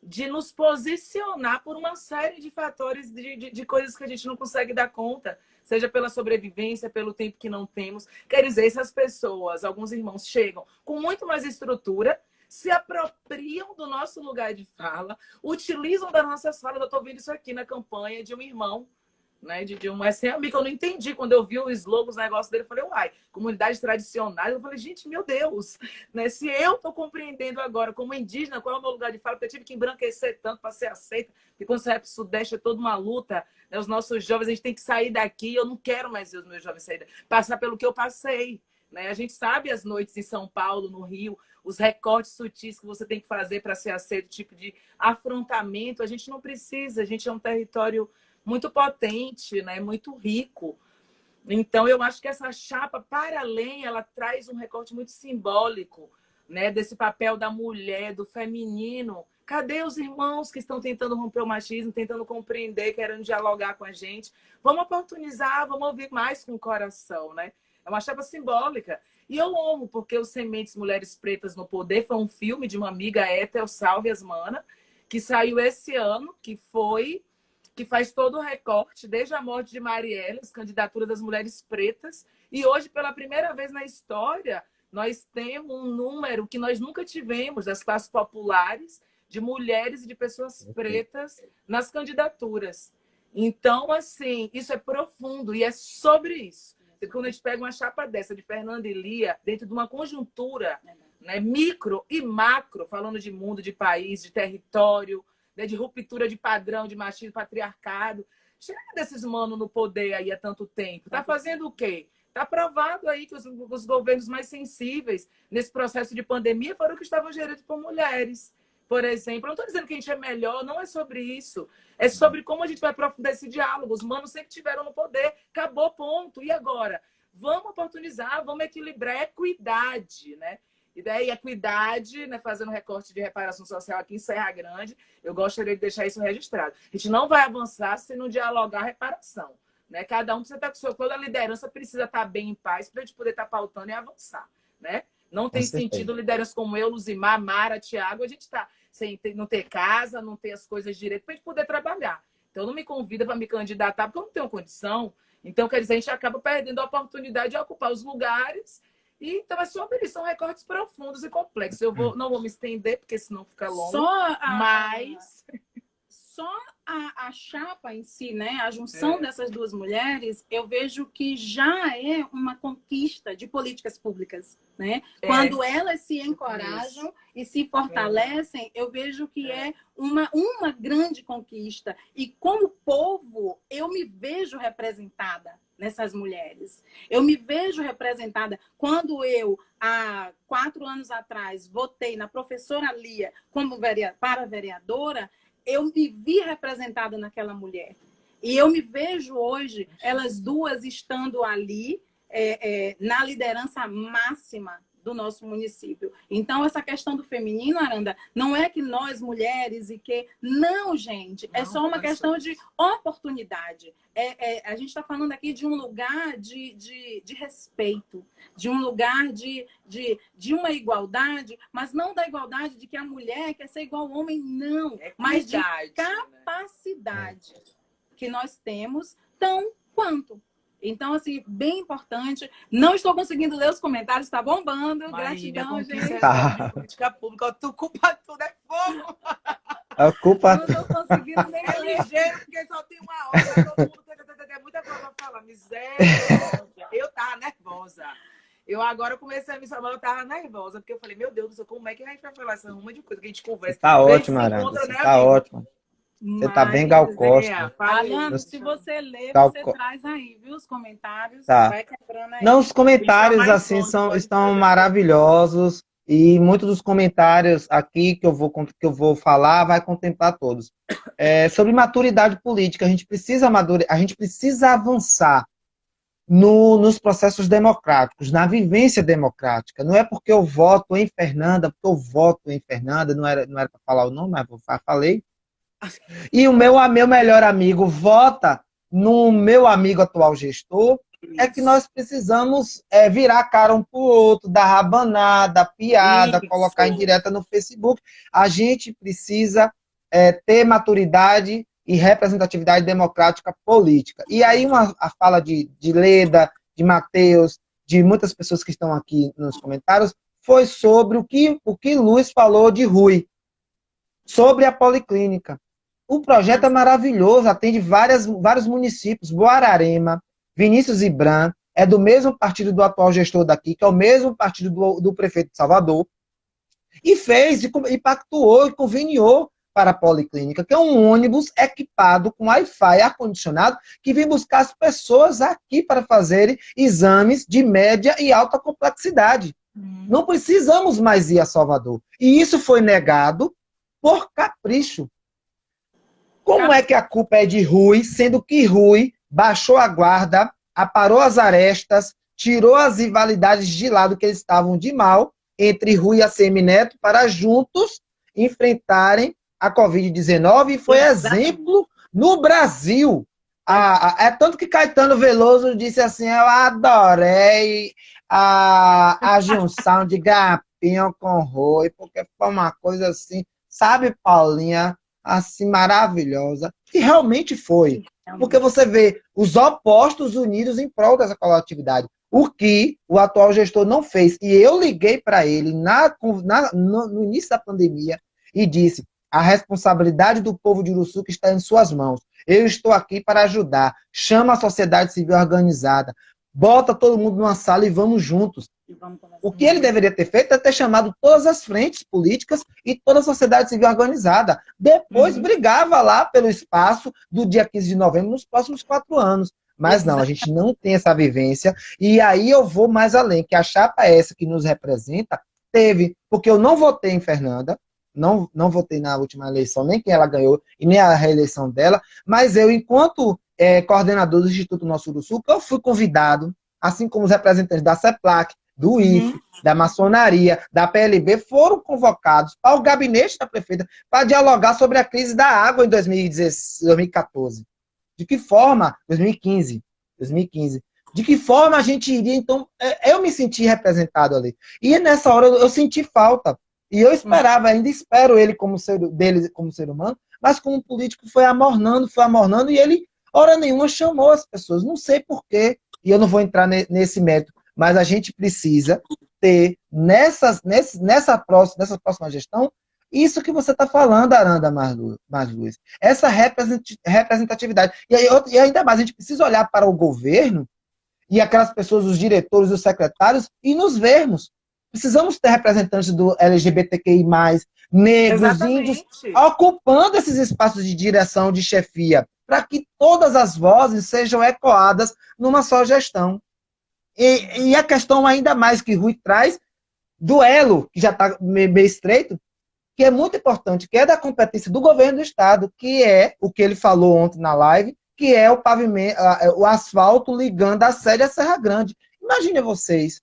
de nos posicionar por uma série de fatores, de coisas que a gente não consegue dar conta, seja pela sobrevivência, pelo tempo que não temos. Quer dizer, essas pessoas, alguns irmãos, chegam com muito mais estrutura, se apropriam do nosso lugar de fala, utilizam das nossas falas. Eu estou vendo isso aqui na campanha de um irmão, né, de um amigo. Eu não entendi quando eu vi o slogan, os negócios dele. Eu falei, uai, comunidades tradicionais. Eu falei, gente, meu Deus, né? Se eu estou compreendendo agora, como indígena, qual é o meu lugar de fala, porque eu tive que embranquecer tanto para ser aceita, porque quando você vai para o Sudeste é toda uma luta, né? Os nossos jovens, a gente tem que sair daqui. Eu não quero mais ver os meus jovens sair daqui, passar pelo que eu passei, né? A gente sabe as noites em São Paulo, no Rio, os recortes sutis que você tem que fazer para ser aceito, tipo de afrontamento. A gente não precisa, a gente é um território muito potente, né? Muito rico. Então, eu acho que essa chapa, para além, ela traz um recorte muito simbólico, né? Desse papel da mulher, do feminino. Cadê os irmãos que estão tentando romper o machismo, tentando compreender, querendo dialogar com a gente? Vamos oportunizar, vamos ouvir mais com o coração, né? É uma chapa simbólica. E eu amo, porque o Sementes Mulheres Pretas no Poder foi um filme de uma amiga, Ethel Salvias Mana, que saiu esse ano, que faz todo o recorte, desde a morte de Marielle, as candidaturas das mulheres pretas. E hoje, pela primeira vez na história, nós temos um número que nós nunca tivemos das classes populares, de mulheres e de pessoas pretas nas candidaturas. Então, assim, isso é profundo e é sobre isso. E quando a gente pega uma chapa dessa, de Fernanda e Lia, dentro de uma conjuntura, né, micro e macro, falando de mundo, de país, de território, de ruptura de padrão, de machismo, patriarcado. Chega desses manos no poder aí há tanto tempo. Está fazendo o quê? Está provado aí que os governos mais sensíveis nesse processo de pandemia foram que estavam geridos por mulheres, por exemplo. Eu não estou dizendo que a gente é melhor, não é sobre isso. É sobre como a gente vai aprofundar esse diálogo. Os manos sempre estiveram no poder. Acabou, ponto. E agora? Vamos oportunizar, vamos equilibrar. Equidade, né? E daí, equidade, né, fazendo recorte de reparação social aqui em Serra Grande, eu gostaria de deixar isso registrado. A gente não vai avançar se não dialogar a reparação. Né? Cada um precisa estar com o seu... Toda a liderança precisa estar bem em paz para a gente poder estar pautando e avançar. Né? Não tem sentido lideranças como eu, Luzimar, Mara, Tiago, a gente está sem não ter casa, não ter as coisas direito para a gente poder trabalhar. Então, não me convida para me candidatar, porque eu não tenho condição. Então, quer dizer, a gente acaba perdendo a oportunidade de ocupar os lugares. E, então, é sobre isso, são recortes profundos e complexos. Não vou me estender, porque senão fica longo. Só a chapa em si, né? A junção dessas duas mulheres, eu vejo que já é uma conquista de políticas públicas, né? Quando elas se encorajam e se fortalecem, eu vejo que é uma grande conquista. E como povo, eu me vejo representada nessas mulheres. Eu me vejo representada quando eu, há 4 anos atrás, votei na professora Lia como para vereadora, eu me vi representada naquela mulher. E eu me vejo hoje, elas duas estando ali na liderança máxima do nosso município. Então, essa questão do feminino, Aranda, não é que nós, mulheres, e que... Não, gente, é só uma questão de oportunidade. A gente está falando aqui de um lugar de respeito, de um lugar de uma igualdade, mas não da igualdade de que a mulher quer ser igual ao homem, não. Mas de capacidade que nós temos, tão quanto. Então, assim, bem importante. Não estou conseguindo ler os comentários, está bombando. Gratidão, gente. Tá. Política pública, tu culpa tudo, é fogo. A culpa... Não estou conseguindo nem É ler. ligeiro, porque só tem uma hora, todo mundo tem muita coisa pra falar. Miséria. Eu tava nervosa. Eu agora comecei a me chamar, eu tava nervosa, porque eu falei, meu Deus do céu, como é que a gente vai falar essa ruma de coisa que a gente conversa? Tá ótimo, Se Aranda. encontra, Você né, tá amigo? ótimo. Você tá bem Gal Costa. Alano, se você ler, Gal você Co- traz aí, viu? Os comentários. Tá. Vai quebrando aí. Não, os comentários Deixa mais assim longe, pode estão fazer. maravilhosos e muitos dos comentários aqui que eu vou falar vai contemplar todos. Sobre maturidade política, a gente precisa avançar nos processos democráticos, na vivência democrática. Não é porque eu voto em Fernanda, porque eu voto em Fernanda, não era para falar o nome, mas falei. E o meu melhor amigo vota no meu amigo atual gestor, é que nós precisamos virar a cara um para o outro, dar rabanada, piada, Isso. colocar em direta no Facebook. A gente precisa ter maturidade e representatividade democrática política. E aí a fala de Leda, de Matheus, de muitas pessoas que estão aqui nos comentários, foi sobre o que Luiz falou de Rui, sobre a policlínica. O projeto é maravilhoso, atende vários municípios, Guararema, Vinícius Ibram, é do mesmo partido do atual gestor daqui, que é o mesmo partido do prefeito de Salvador, e e pactuou e conveniou para a policlínica, que é um ônibus equipado com Wi-Fi, ar-condicionado, que vem buscar as pessoas aqui para fazerem exames de média e alta complexidade. Não precisamos mais ir a Salvador. E isso foi negado por capricho. Como é que a culpa é de Rui, sendo que Rui baixou a guarda, aparou as arestas, tirou as rivalidades de lado que eles estavam de mal entre Rui e ACM Neto para juntos enfrentarem a Covid-19 e foi exemplo no Brasil. É tanto que Caetano Veloso disse assim, eu adorei a junção de Gapinho com Rui, porque foi uma coisa assim, sabe, Paulinha, assim, maravilhosa. E realmente foi. Porque você vê os opostos unidos em prol dessa coletividade. O que o atual gestor não fez. E eu liguei para ele no início da pandemia e disse, a responsabilidade do povo de Uruçuca está em suas mãos. Eu estou aqui para ajudar. Chama a sociedade civil organizada. Bota todo mundo numa sala e vamos juntos. O que ele deveria ter feito é ter chamado todas as frentes políticas e toda a sociedade civil organizada. Depois brigava lá pelo espaço do dia 15 de novembro nos próximos 4 anos. Mas não, a gente não tem essa vivência. E aí eu vou mais além, que a chapa essa que nos representa teve, porque eu não votei em Fernanda, não votei na última eleição, nem quem ela ganhou e nem a reeleição dela, mas eu, enquanto coordenador do Instituto Nosso Uruçuca, eu fui convidado, assim como os representantes da CEPLAC, do IFE, da maçonaria, da PLB, foram convocados para o gabinete da prefeita para dialogar sobre a crise da água em 2014. De que forma, 2015, de que forma a gente iria, então, eu me senti representado ali. E nessa hora eu senti falta. E eu esperava, ainda espero ele como ser humano, mas como político foi amornando, e ele, hora nenhuma, chamou as pessoas. Não sei porquê, e eu não vou entrar nesse mérito, mas a gente precisa ter, nessa próxima gestão, isso que você está falando, Aranda Marluz, essa representatividade. E ainda mais, a gente precisa olhar para o governo e aquelas pessoas, os diretores, os secretários, e nos vermos. Precisamos ter representantes do LGBTQI+, negros, Exatamente. índios, ocupando esses espaços de direção, de chefia, para que todas as vozes sejam ecoadas numa só gestão. E a questão ainda mais que Rui traz, do elo, que já está meio estreito, que é muito importante, que é da competência do governo do Estado, que é o que ele falou ontem na live, que é o pavimento, o asfalto ligando a sede à Serra Grande. Imagine vocês,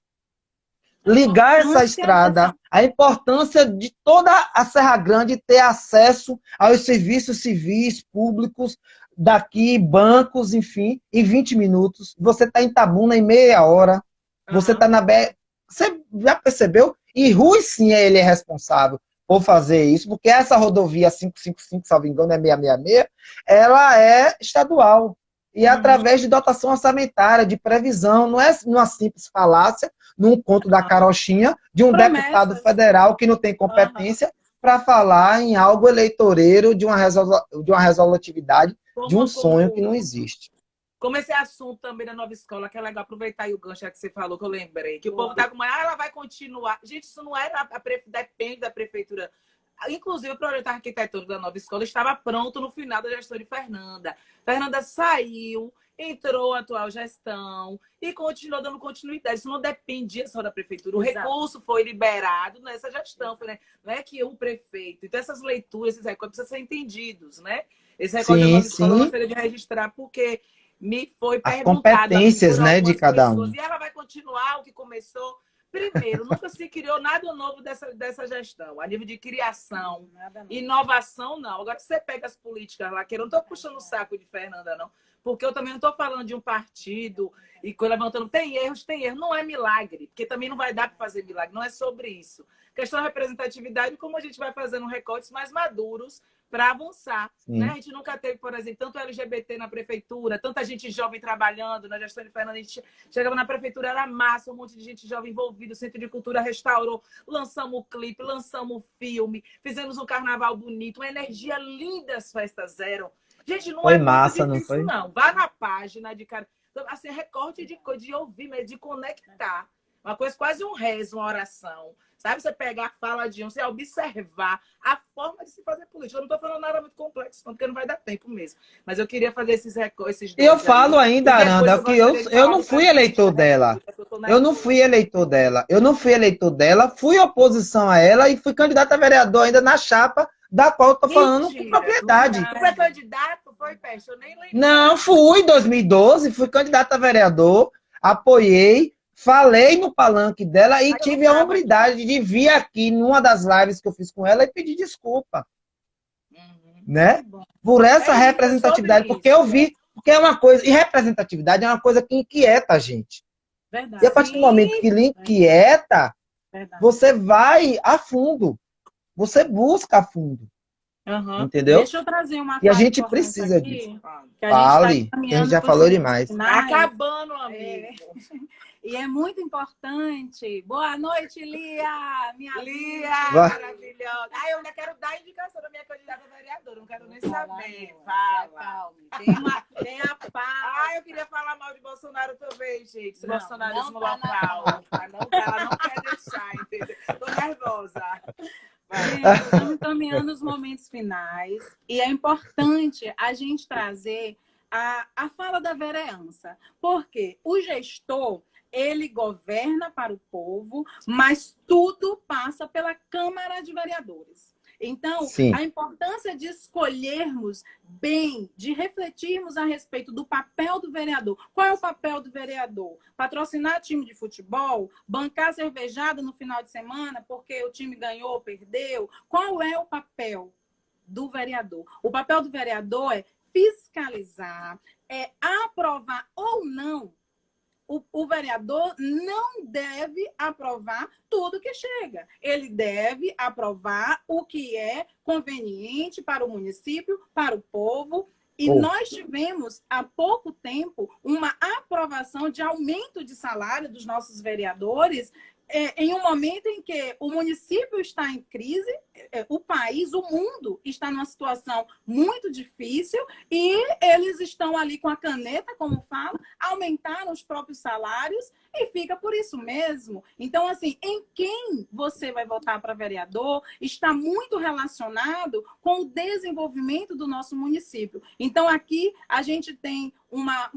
ligar essa estrada, a importância de toda a Serra Grande ter acesso aos serviços civis, públicos, daqui, bancos, enfim, em 20 minutos. Você está em Itabuna em meia hora, você está na BR. Você já percebeu? E Rui, sim, ele é responsável por fazer isso, porque essa rodovia 555, salvo engano, é 666, ela é estadual. E através de dotação orçamentária, de previsão, não é uma simples falácia, num conto da carochinha, de um deputado federal que não tem competência para falar em algo eleitoreiro de uma resolutividade, de um sonho que não existe. Como esse assunto também da nova escola, que é legal aproveitar aí o gancho que você falou, que eu lembrei, que o povo tá com uma, ela vai continuar. Gente, isso não era, depende da prefeitura. Inclusive, o projeto arquitetônico da nova escola estava pronto no final da gestão de Fernanda. Fernanda saiu, entrou a atual gestão e continuou dando continuidade. Isso não dependia só da prefeitura. O recurso foi liberado nessa gestão. Foi, né? Não é que o prefeito. Então, essas leituras, esses recortes precisam ser entendidos, né? Esse recorde da nova escola eu gostaria de registrar, porque me foi perguntado. As competências, né, de cada um. E ela vai continuar o que começou. Primeiro, nunca se criou nada novo dessa gestão, a nível de criação, inovação, não. Agora, você pega as políticas lá, que eu não estou puxando o saco de Fernanda, não, porque eu também não estou falando de um partido e levantando. Tem erros, não é milagre, porque também não vai dar para fazer milagre, não é sobre isso. Questão da representatividade, como a gente vai fazendo recortes mais maduros para avançar. Né? A gente nunca teve, por exemplo, tanto LGBT na prefeitura, tanta gente jovem trabalhando na gestão de Fernanda. A gente chegava na prefeitura, era massa, um monte de gente jovem envolvida, o Centro de Cultura restaurou, lançamos o clipe, lançamos o filme, fizemos um carnaval bonito, uma energia linda as festas eram. Gente, não foi é massa, muito difícil, não foi? não. Vá na página de cara. Assim, recorte de ouvir, mas de conectar. Uma coisa, quase um rezo, uma oração. Sabe? Você pegar a fala de um, você observar a forma de se fazer política. Eu não estou falando nada muito complexo, não, porque não vai dar tempo mesmo. Mas eu queria fazer esses recortes. Eu falo ainda, Aranda, que eu não fui eleitor dela. Eu não fui eleitor dela. Eu não fui eleitor dela, fui oposição a ela e fui candidato a vereador ainda na chapa da qual eu tô falando com propriedade. Tu foi candidato? Foi, Peste? Eu nem lembro. Não, fui em 2012, fui candidato a vereador, apoiei, falei no palanque dela e tive a hombridade de vir aqui numa das lives que eu fiz com ela e pedir desculpa. Né? Por essa representatividade, porque eu vi, porque é uma coisa, e representatividade é uma coisa que inquieta a gente. Verdade. E a partir do momento que lhe inquieta, você vai a fundo. Você busca a fundo. Entendeu? Deixa eu trazer uma e a gente precisa aqui, disso. Fale, que a gente já falou demais. Tá acabando, amigo. E é muito importante. Boa noite, Lia! Minha Lia, maravilhosa. Eu ainda quero dar a indicação da minha candidata a vereadora. Não quero nem saber. Fala. Tem a paz. Eu queria falar mal de Bolsonaro também, gente. Esse bolsonarismo local. Ela não quer deixar, entendeu? Tô nervosa. Estamos encaminhando os momentos finais. E é importante a gente trazer a fala da vereança. Porque o gestor, ele governa para o povo, mas tudo passa pela Câmara de Vereadores. Então, a importância de escolhermos bem, de refletirmos a respeito do papel do vereador. Qual é o papel do vereador? Patrocinar time de futebol? Bancar cervejada no final de semana porque o time ganhou ou perdeu? Qual é o papel do vereador? O papel do vereador é fiscalizar, é aprovar ou não. O vereador não deve aprovar tudo que chega. Ele deve aprovar o que é conveniente para o município, para o povo. E nós tivemos, há pouco tempo, uma aprovação de aumento de salário dos nossos vereadores em um momento em que o município está em crise, o país, o mundo está numa situação muito difícil e eles estão ali com a caneta, como fala, aumentaram os próprios salários e fica por isso mesmo. Então, assim, em quem você vai votar para vereador está muito relacionado com o desenvolvimento do nosso município. Então, aqui a gente tem uma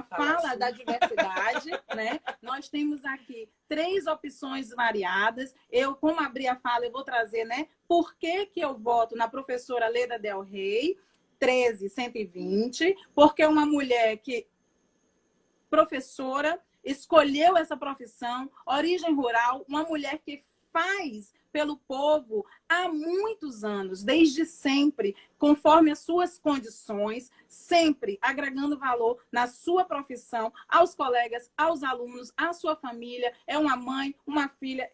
fala da diversidade, né? Nós temos aqui 3 opções variadas. Eu, como abri a fala, eu vou trazer, né? Por que eu voto na professora Leda Del Rey, 13120, porque é uma mulher que professora, escolheu essa profissão, origem rural, uma mulher que faz pelo povo há muitos anos, desde sempre, conforme as suas condições, sempre agregando valor na sua profissão, aos colegas, aos alunos, à sua família. É uma mãe, uma filha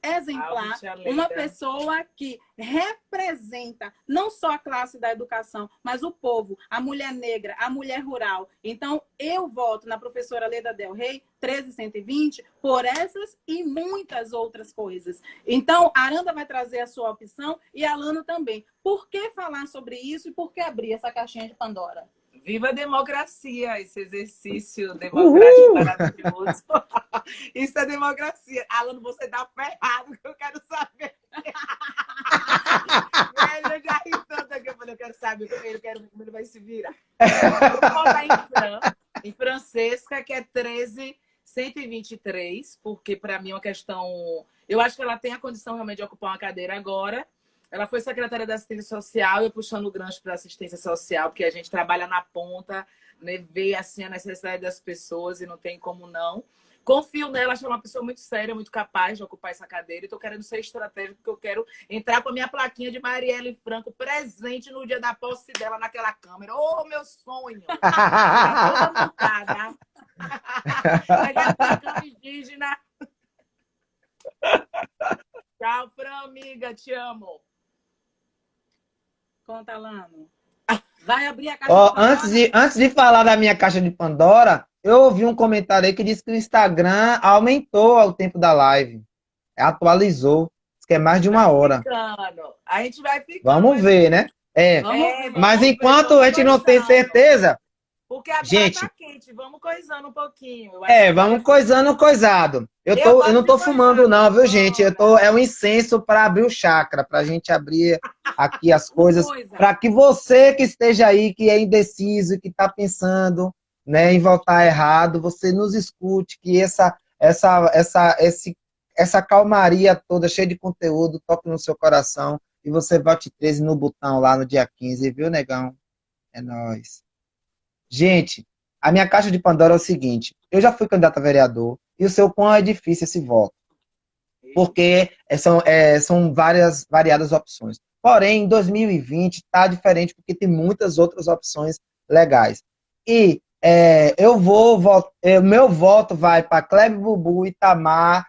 exemplar, uma pessoa que representa não só a classe da educação, mas o povo, a mulher negra, a mulher rural. Então, eu voto na professora Leda Del Rey, 13120, por essas e muitas outras coisas. Então, a Aranda vai trazer a sua opção e a Alano também. Por que falar sobre isso e por que abrir essa caixinha de Pandora? Viva a democracia, esse exercício democrático maravilhoso. Isso é democracia. Alan, você tá ferrado, que eu quero saber. Eu já ri tanto aqui, eu falei, eu quero saber como ele vai se virar. Vou botar em Francesca, que é 13123, porque para mim é uma questão... Eu acho que ela tem a condição realmente de ocupar uma cadeira agora. Ela foi secretária da assistência social, eu puxando o gancho para assistência social, porque a gente trabalha na ponta, né, vê assim, a necessidade das pessoas e não tem como não. Confio nela, acho uma pessoa muito séria, muito capaz de ocupar essa cadeira. E estou querendo ser estratégico, porque eu quero entrar com a minha plaquinha de Marielle Franco presente no dia da posse dela naquela câmera. Ô, meu sonho! Toda montada. Pegar a cama indígena. Tchau, Fran, amiga, te amo. Conta, Alano. Vai abrir a caixa de Pandora? Antes de falar da minha caixa de Pandora, eu ouvi um comentário aí que disse que o Instagram aumentou o tempo da live. Atualizou. Diz que é mais de uma hora. A gente vai ficando. Vamos ver, né? Mas enquanto a gente não tem certeza... Porque a gente, tá quente, vamos coisando um pouquinho. Vamos coisando. Eu não tô fumando não, viu, gente? É um incenso para abrir o chakra, pra gente abrir aqui as coisas, para que você que esteja aí, que é indeciso, que tá pensando, né, em votar errado, você nos escute, que essa calmaria toda, cheia de conteúdo, toque no seu coração e você vote 13 no botão lá no dia 15, viu, negão? É nóis. Gente, a minha caixa de Pandora é o seguinte, eu já fui candidato a vereador e eu sei o quão é difícil esse voto, porque são variadas opções. Porém, em 2020 está diferente porque tem muitas outras opções legais. E meu voto vai para Kleber Bubu, Itamar,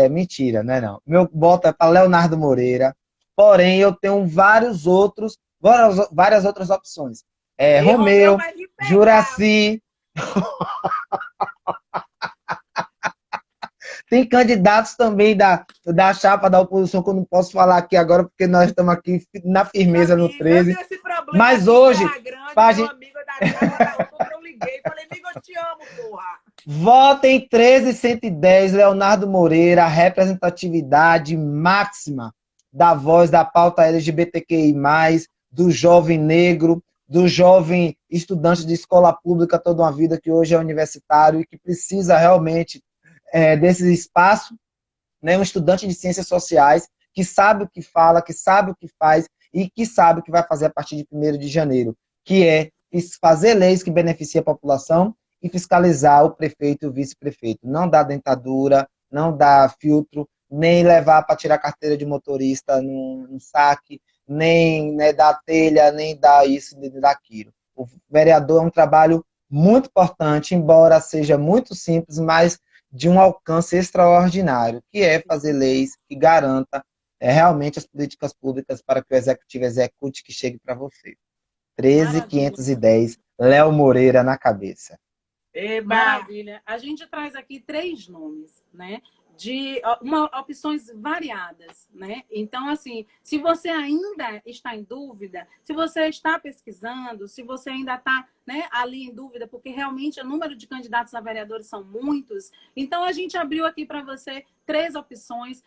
mentira, né não. Meu voto é para Leonardo Moreira, porém eu tenho várias outras opções. Romeu, Juraci. Tem candidatos também da chapa da oposição que eu não posso falar aqui agora, porque nós estamos aqui na firmeza no 13. Mas hoje... Eu liguei e falei, amigo, eu te amo, porra. Votem 13110, Leonardo Moreira, representatividade máxima da voz da pauta LGBTQI+, do jovem negro, do jovem estudante de escola pública toda uma vida, que hoje é universitário e que precisa realmente desse espaço, né? Um estudante de ciências sociais que sabe o que fala, que sabe o que faz e que sabe o que vai fazer a partir de 1º de janeiro, que é fazer leis que beneficiem a população e fiscalizar o prefeito e o vice-prefeito. Não dar dentadura, não dar filtro, nem levar para tirar a carteira de motorista no saque, nem dar telha, nem dar isso, nem dar aquilo. O vereador é um trabalho muito importante, embora seja muito simples, mas de um alcance extraordinário, que é fazer leis que garanta realmente as políticas públicas para que o executivo execute, que chegue para você. 13510, Léo Moreira na cabeça. Maravilha. A gente traz aqui 3 nomes, né? De opções variadas, né? Então, assim, se você ainda está em dúvida, se você está pesquisando, se você ainda está, né, ali em dúvida, porque realmente o número de candidatos a vereadores são muitos, então a gente abriu aqui para você 3 opções.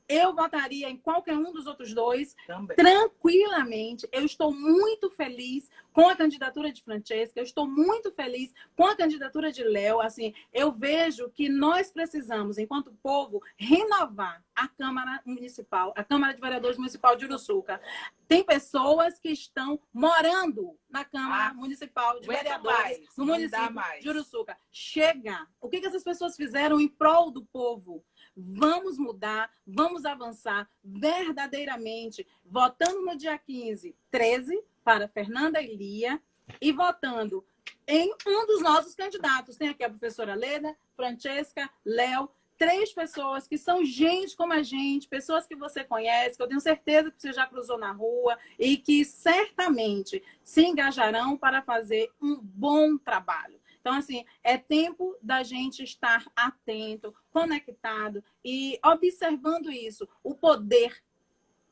Eu votaria em qualquer um dos outros dois, Também. tranquilamente. Eu estou muito feliz com a candidatura de Francesca, eu estou muito feliz com a candidatura de Léo. Assim, eu vejo que nós precisamos, enquanto povo, renovar a Câmara Municipal, a Câmara de Vereadores Municipal de Uruçuca. Tem pessoas que estão morando na Câmara Municipal de Vereadores no município de Uruçuca. Chega! O que essas pessoas fizeram em prol do povo? Vamos mudar, vamos avançar verdadeiramente, votando no dia 15, 13, para Fernanda e Lia, e votando em um dos nossos candidatos. Tem aqui a professora Leda, Francesca, Léo, 3 pessoas que são gente como a gente, pessoas que você conhece, que eu tenho certeza que você já cruzou na rua e que certamente se engajarão para fazer um bom trabalho. Então, assim, é tempo da gente estar atento, conectado e observando isso, o poder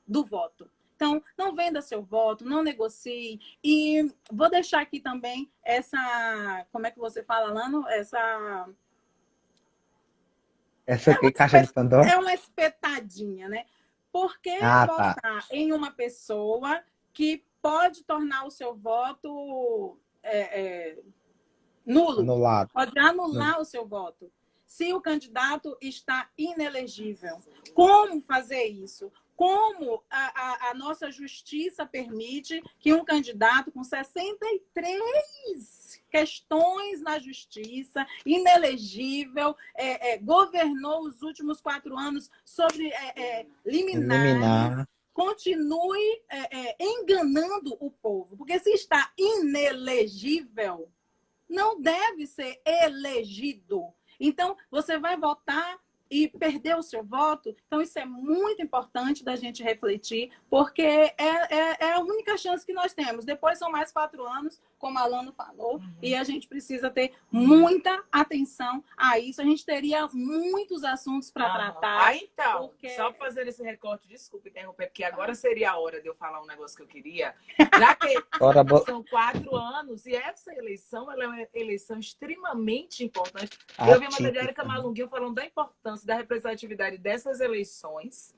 do voto. Então, não venda seu voto, não negocie. E vou deixar aqui também essa... Como é que você fala, Lano? Essa caixa de Pandora? É uma espetadinha, né? Por que votar em uma pessoa que pode tornar o seu voto nulo? Anulado. Pode anular o seu voto. Se o candidato está inelegível. Como fazer isso? Como a nossa justiça permite que um candidato com 63 questões na justiça, inelegível, governou os últimos 4 anos sobre liminares, continue enganando o povo? Porque se está inelegível, não deve ser elegido. Então, você vai votar e perder o seu voto. Então, isso é muito importante da gente refletir, porque é a única chance que nós temos. Depois são mais 4 anos, como a Alana falou, e a gente precisa ter muita atenção a isso. A gente teria muitos assuntos para tratar. Então, só fazer esse recorte, desculpa interromper, porque agora seria a hora de eu falar um negócio que eu queria. Já que são 4 anos, e essa eleição ela é uma eleição extremamente importante. Eu vi a matéria de Érica Malunguinho falando da importância da representatividade dessas eleições,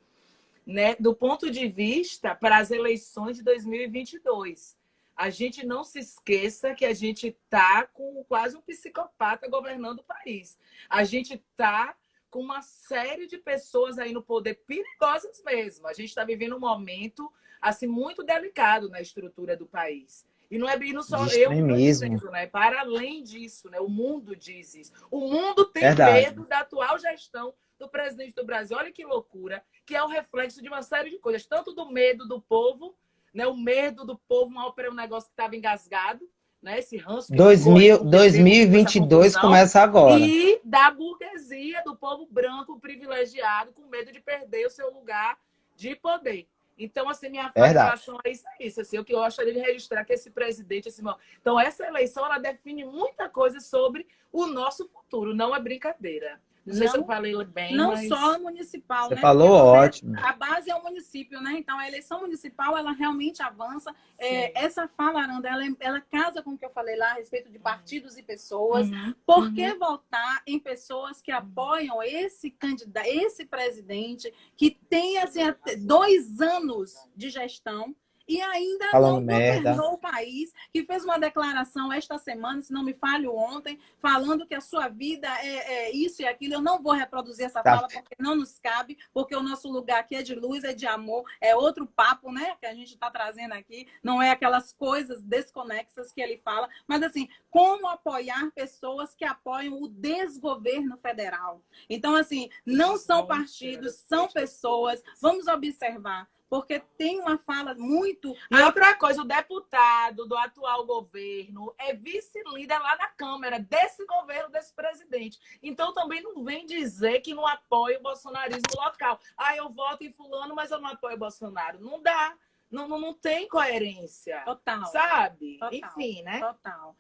né, do ponto de vista para as eleições de 2022. A gente não se esqueça que a gente está com quase um psicopata governando o país. A gente está com uma série de pessoas aí no poder, perigosas mesmo. A gente está vivendo um momento assim, muito delicado na estrutura do país. E não é só eu que estou dizendo, né? Para além disso, né? O mundo diz isso. O mundo tem medo da atual gestão do presidente do Brasil. Olha que loucura, que é o reflexo de uma série de coisas. Tanto do medo do povo, né? O medo do povo mal para um negócio que estava engasgado, né? Esse ranço. 2022 começa agora. E da burguesia, do povo branco privilegiado, com medo de perder o seu lugar de poder. Então, assim, minha fala em relação a isso é isso. Assim, o que eu gostaria de registrar que esse presidente... Então, essa eleição, ela define muita coisa sobre o nosso futuro. Não é brincadeira. Não sei se eu falei bem, não mas... só municipal, Você né? falou ótimo. A base é o município, né? Então, a eleição municipal, ela realmente avança. Essa fala, Aranda, ela casa com o que eu falei lá a respeito de partidos e pessoas. Por que votar em pessoas que apoiam esse candidato, esse presidente, que tem, assim, 2 anos de gestão, e ainda não governou o país, que fez uma declaração esta semana, se não me falho ontem, falando que a sua vida é isso e aquilo. Eu não vou reproduzir essa fala porque não nos cabe, porque o nosso lugar aqui é de luz, é de amor, é outro papo, né, que a gente está trazendo aqui, não é aquelas coisas desconexas que ele fala, mas assim, como apoiar pessoas que apoiam o desgoverno federal. Então, assim, não são partidos, são pessoas. Vamos observar. Porque tem uma fala muito... E outra coisa, o deputado do atual governo é vice-líder lá na Câmara, desse governo, desse presidente. Então, também não vem dizer que não apoia o bolsonarismo local. Ah, eu voto em fulano, mas eu não apoio o Bolsonaro. Não dá. Não tem coerência. Total. Sabe? Total, enfim, né? Total.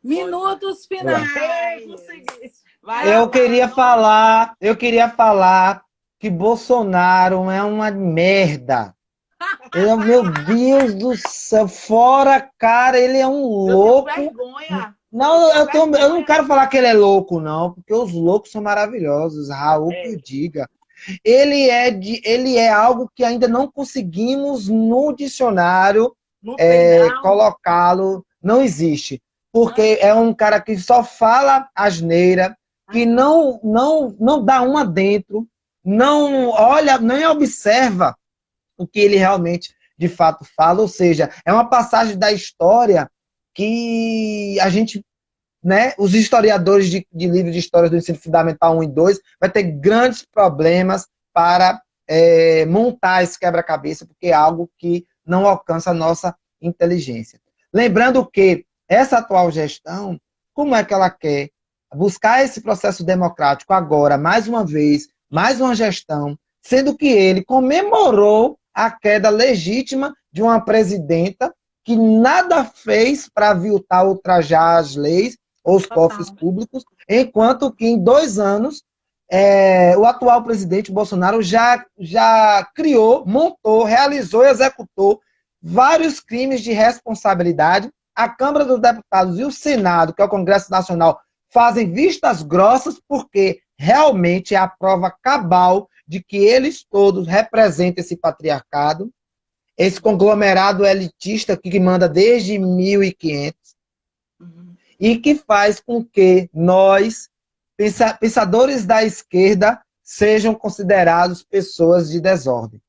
Minutos finais. Eu queria falar que Bolsonaro é uma merda. Meu Deus do céu, fora, cara, ele é um louco. Eu tenho vergonha. Não, eu não quero falar que ele é louco, não, porque os loucos são maravilhosos. Raul que o diga. Ele é algo que ainda não conseguimos no dicionário Não tem, não. colocá-lo, não existe. Porque é um cara que só fala asneira, que não dá uma dentro, não olha, nem observa o que ele realmente, de fato, fala. Ou seja, é uma passagem da história que a gente, né, os historiadores de livros de histórias do ensino fundamental 1 e 2 vai ter grandes problemas para montar esse quebra-cabeça, porque é algo que não alcança a nossa inteligência. Lembrando que essa atual gestão, como é que ela quer buscar esse processo democrático agora, mais uma vez, mais uma gestão, sendo que ele comemorou a queda legítima de uma presidenta que nada fez para aviltar, ultrajar as leis ou os cofres públicos, enquanto que em 2 anos o atual presidente Bolsonaro já criou, montou, realizou e executou vários crimes de responsabilidade. A Câmara dos Deputados e o Senado, que é o Congresso Nacional, fazem vistas grossas porque realmente é a prova cabal de que eles todos representam esse patriarcado, esse conglomerado elitista que manda desde 1500 e que faz com que nós, pensadores da esquerda, sejam considerados pessoas de desordem.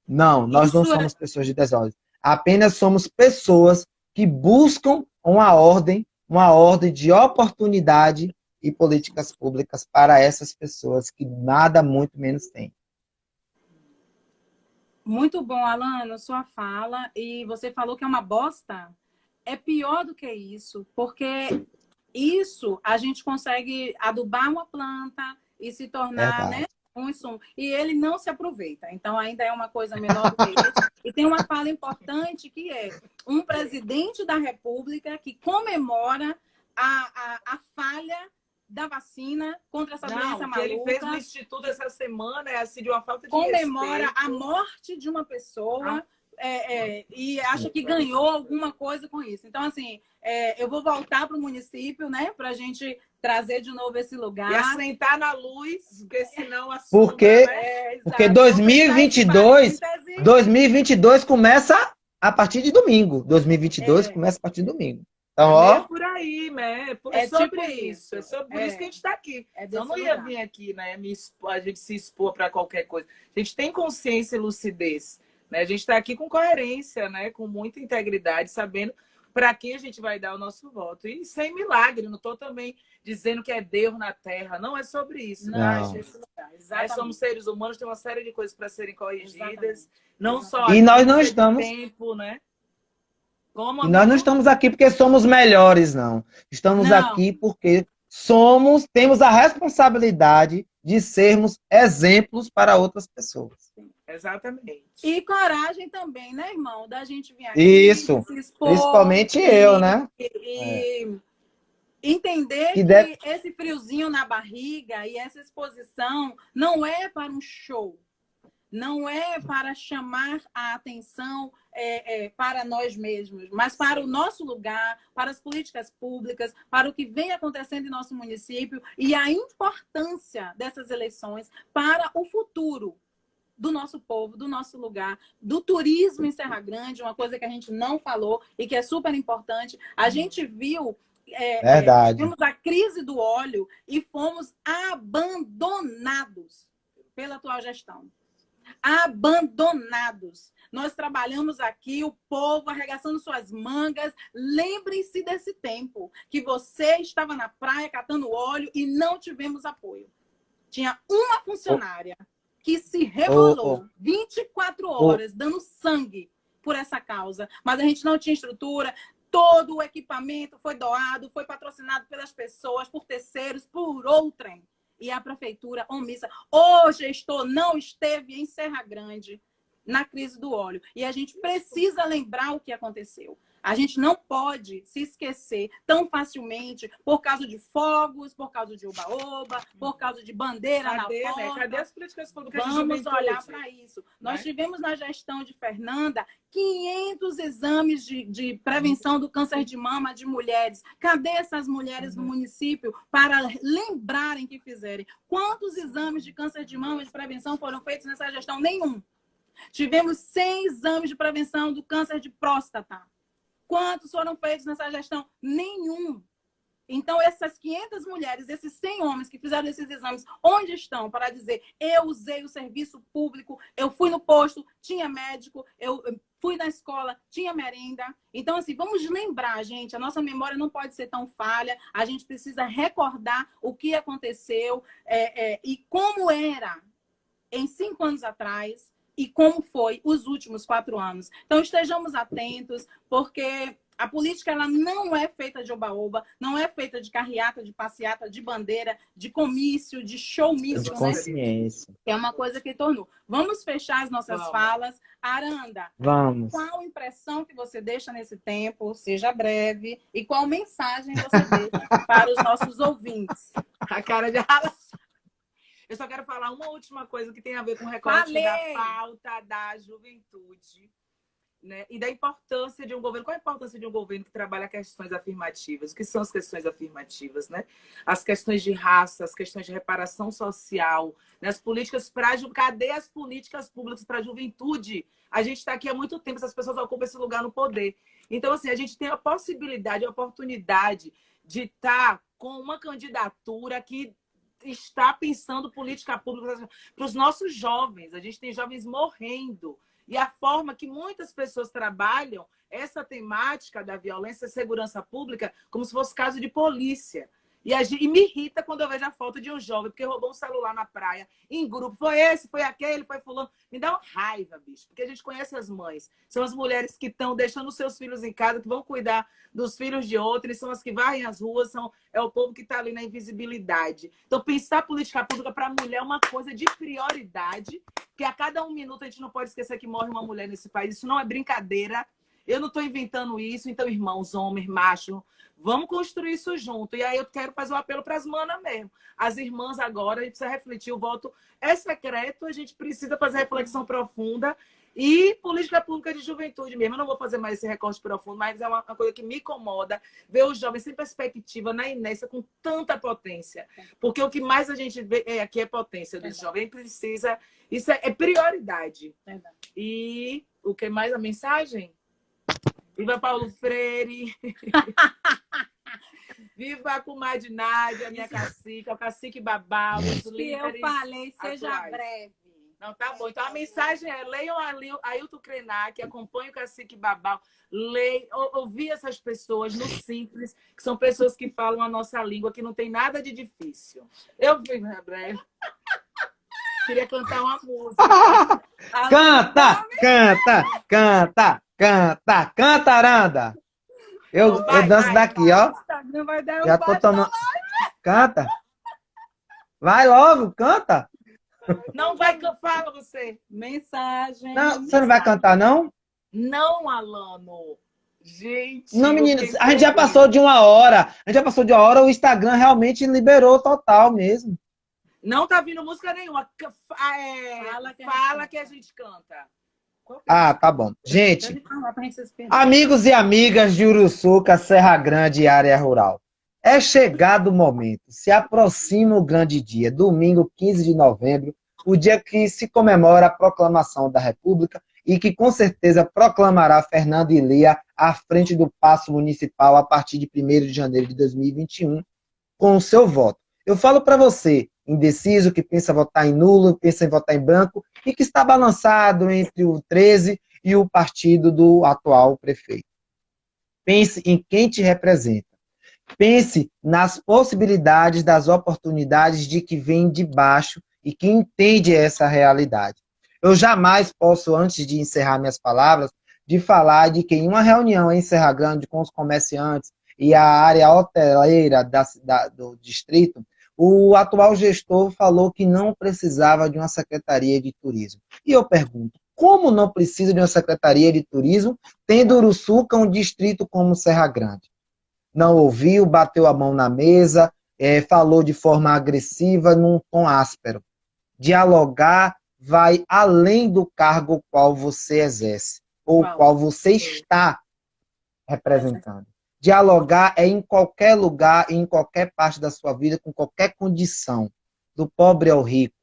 Não, nós não somos pessoas de desordem. Apenas somos pessoas que buscam uma ordem de oportunidade e políticas públicas para essas pessoas que nada muito menos têm. Muito bom, Alano, sua fala. E você falou que é uma bosta. É pior do que isso, porque isso a gente consegue adubar uma planta e se tornar, né, um insumo. E ele não se aproveita. Então, ainda é uma coisa menor do que isso. E tem uma fala importante que é um presidente da República que comemora a falha da vacina contra essa doença maluca. Ele fez no Instituto essa semana, assim, de uma falta de comemora respeito. A morte de uma pessoa e acha que ganhou alguma coisa com isso. Então, assim, eu vou voltar para o município, né, para a gente trazer de novo esse lugar. E assentar na luz, porque senão assume, porque 2022 começa a partir de domingo. 2022 começa a partir de domingo. Então, é por aí, né? É sobre tipo isso. É sobre isso que a gente está aqui. Eu não ia vir aqui, né? A gente se expor para qualquer coisa. A gente tem consciência e lucidez. Né? A gente está aqui com coerência, né? Com muita integridade, sabendo para quem a gente vai dar o nosso voto. E sem milagre, não estou também dizendo que é Deus na Terra. Não é sobre isso. Não. Nós somos seres humanos, tem uma série de coisas para serem corrigidas. Exatamente. Não só e nós não estamos. Tempo, né? E nós não estamos aqui porque somos melhores, não. Estamos aqui porque temos a responsabilidade de sermos exemplos para outras pessoas. Exatamente. E coragem também, né, irmão? Da gente vir aqui, isso, se expor, principalmente eu, né? E entender que esse friozinho na barriga e essa exposição não é para um show. Não é para chamar a atenção para nós mesmos, mas para o nosso lugar, para as políticas públicas, para o que vem acontecendo em nosso município e a importância dessas eleições para o futuro do nosso povo, do nosso lugar, do turismo em Serra Grande, uma coisa que a gente não falou e que é super importante. A gente viu... tivemos a crise do óleo e fomos abandonados pela atual gestão. Abandonados. Nós trabalhamos aqui, o povo arregaçando suas mangas. Lembrem-se desse tempo que você estava na praia catando óleo e não tivemos apoio. Tinha uma funcionária que se rebolou 24 horas dando sangue por essa causa, mas a gente não tinha estrutura. Todo o equipamento foi doado, foi patrocinado pelas pessoas, por terceiros, por outrem. E a prefeitura omissa. O gestor não esteve em Serra Grande na crise do óleo. E a gente precisa lembrar o que aconteceu. A gente não pode se esquecer tão facilmente por causa de fogos, por causa de oba-oba, por causa de bandeira na porta. Cadê as políticas públicas de Vamos juventude? olhar para isso. Nós tivemos na gestão de Fernanda 500 exames de prevenção do câncer de mama de mulheres. Cadê essas mulheres no município para lembrarem que fizerem? Quantos exames de câncer de mama de prevenção foram feitos nessa gestão? Nenhum. Tivemos 100 exames de prevenção do câncer de próstata. Quantos foram feitos nessa gestão? Nenhum. Então, essas 500 mulheres, esses 100 homens que fizeram esses exames, onde estão para dizer, eu usei o serviço público, eu fui no posto, tinha médico, eu fui na escola, tinha merenda. Então, assim, vamos lembrar, gente, a nossa memória não pode ser tão falha, a gente precisa recordar o que aconteceu e como era em 5 anos atrás, e como foi os últimos 4 anos. Então, estejamos atentos, porque a política ela não é feita de oba-oba, não é feita de carreata, de passeata, de bandeira, de comício, de showmício, De consciência. né? É uma coisa que tornou. Vamos fechar as nossas falas. Aranda, Vamos. qual impressão que você deixa nesse tempo? Seja breve. E qual mensagem você deixa para os nossos ouvintes? A cara de rala. Eu só quero falar uma última coisa que tem a ver com o recorte da pauta da juventude, né? E da importância de um governo. Qual a importância de um governo que trabalha questões afirmativas? O que são as questões afirmativas, né? As questões de raça, as questões de reparação social, né? As políticas para... Cadê as políticas públicas para a juventude? A gente está aqui há muito tempo, essas pessoas ocupam esse lugar no poder. Então, assim, a gente tem a possibilidade, a oportunidade de estar com uma candidatura que está pensando política pública para os nossos jovens. A gente tem jovens morrendo. E a forma que muitas pessoas trabalham essa temática da violência e segurança pública como se fosse caso de polícia. E me irrita quando eu vejo a foto de um jovem porque roubou um celular na praia, em grupo. Foi esse, foi aquele, foi fulano. Me dá uma raiva, bicho. Porque a gente conhece as mães. São as mulheres que estão deixando os seus filhos em casa, que vão cuidar dos filhos de outros, são as que varrem as ruas, é o povo que está ali na invisibilidade. Então, pensar política pública para a mulher é uma coisa de prioridade, porque a cada 1 minuto a gente não pode esquecer que morre uma mulher nesse país. Isso não é brincadeira. Eu não estou inventando isso. Então, irmãos, homens, machos, vamos construir isso junto. E aí eu quero fazer um apelo para as manas mesmo. As irmãs agora, a gente precisa refletir. O voto é secreto, a gente precisa fazer reflexão profunda. E política pública de juventude mesmo. Eu não vou fazer mais esse recorte profundo, mas é uma coisa que me incomoda ver os jovens sem perspectiva, na inércia, com tanta potência. Porque o que mais a gente vê aqui é potência dos jovens. Precisa... Isso é prioridade. E o que mais? A mensagem? Viva Paulo Freire! Viva a comadre Nádia, minha cacique, o cacique Babau, os líderes. Eu falei, seja atuais. breve. Não, tá bom. Então a mensagem é: leiam Ailton Krenak, acompanhem o cacique Babau, ouvir essas pessoas no simples, que são pessoas que falam a nossa língua, que não tem nada de difícil. Eu vi, né, breve. Queria cantar uma música. Canta, canta, canta, canta, canta, Aranda. Eu danço daqui, ó. Já tô tomando. Canta. Vai logo, canta. Não vai cantar, fala você. Mensagem. Não, você não vai cantar, não? Não, Alano. Gente. Não, meninas, a gente já passou de 1 hora. A gente já passou de 1 hora, o Instagram realmente liberou total mesmo. Não tá vindo música nenhuma. Fala que a gente canta. Ah, tá bom. Gente, amigos e amigas de Uruçuca, Serra Grande e área rural. É chegado o momento, se aproxima o grande dia, domingo 15 de novembro, o dia que se comemora a proclamação da República e que com certeza proclamará Fernando Ilia à frente do Paço Municipal a partir de 1º de janeiro de 2021 com o seu voto. Eu falo para você, indeciso, que pensa votar em nulo, pensa em votar em branco e que está balançado entre o 13 e o partido do atual prefeito. Pense em quem te representa. Pense nas possibilidades, das oportunidades de que vem de baixo e que entende essa realidade. Eu jamais posso, antes de encerrar minhas palavras, de falar de que em uma reunião em Serra Grande com os comerciantes e a área hoteleira do distrito, o atual gestor falou que não precisava de uma secretaria de turismo. E eu pergunto, Como não precisa de uma secretaria de turismo, tendo Uruçuca um distrito como Serra Grande? Não ouviu, bateu a mão na mesa, falou de forma agressiva, num tom áspero. Dialogar vai além do cargo qual você exerce, ou qual você está representando. Dialogar é em qualquer lugar, em qualquer parte da sua vida, com qualquer condição, do pobre ao rico.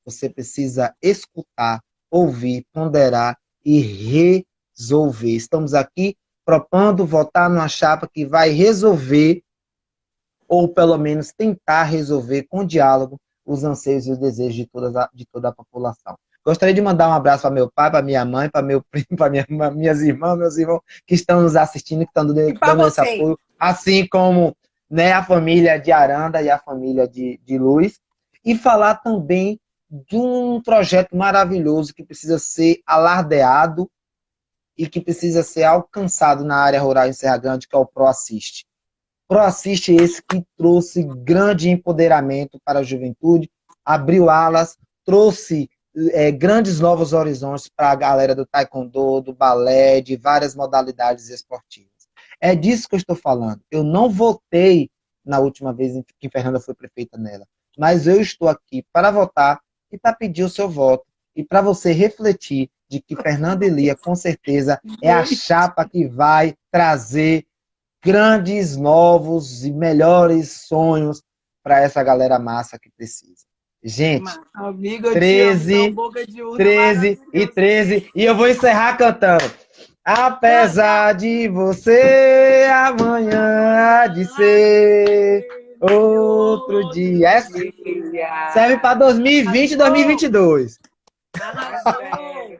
Você precisa escutar, ouvir, ponderar e resolver. Estamos aqui propondo votar numa chapa que vai resolver, ou pelo menos tentar resolver com diálogo, os anseios e os desejos de toda a população. Gostaria de mandar um abraço para meu pai, para minha mãe, para meu primo, para minhas irmãs, meus irmãos que estão nos assistindo, que estão dando esse apoio, assim como, né, a família de Aranda e a família de Luz, e falar também de um projeto maravilhoso que precisa ser alardeado e que precisa ser alcançado na área rural em Serra Grande, que é o ProAssiste. ProAssiste é esse que trouxe grande empoderamento para a juventude, abriu alas, trouxe grandes novos horizontes para a galera do taekwondo, do balé, de várias modalidades esportivas. É disso que eu estou falando. Eu não votei na última vez em que Fernanda foi prefeita nela, mas eu estou aqui para votar e para pedir o seu voto e para você refletir de que Fernanda Elia, com certeza, é a chapa que vai trazer grandes, novos e melhores sonhos para essa galera massa que precisa. Gente, amiga, 13 e 13, e eu vou encerrar cantando. Apesar de você, amanhã há de ser outro dia. Essa serve para 2020 e 2022. Arrasou.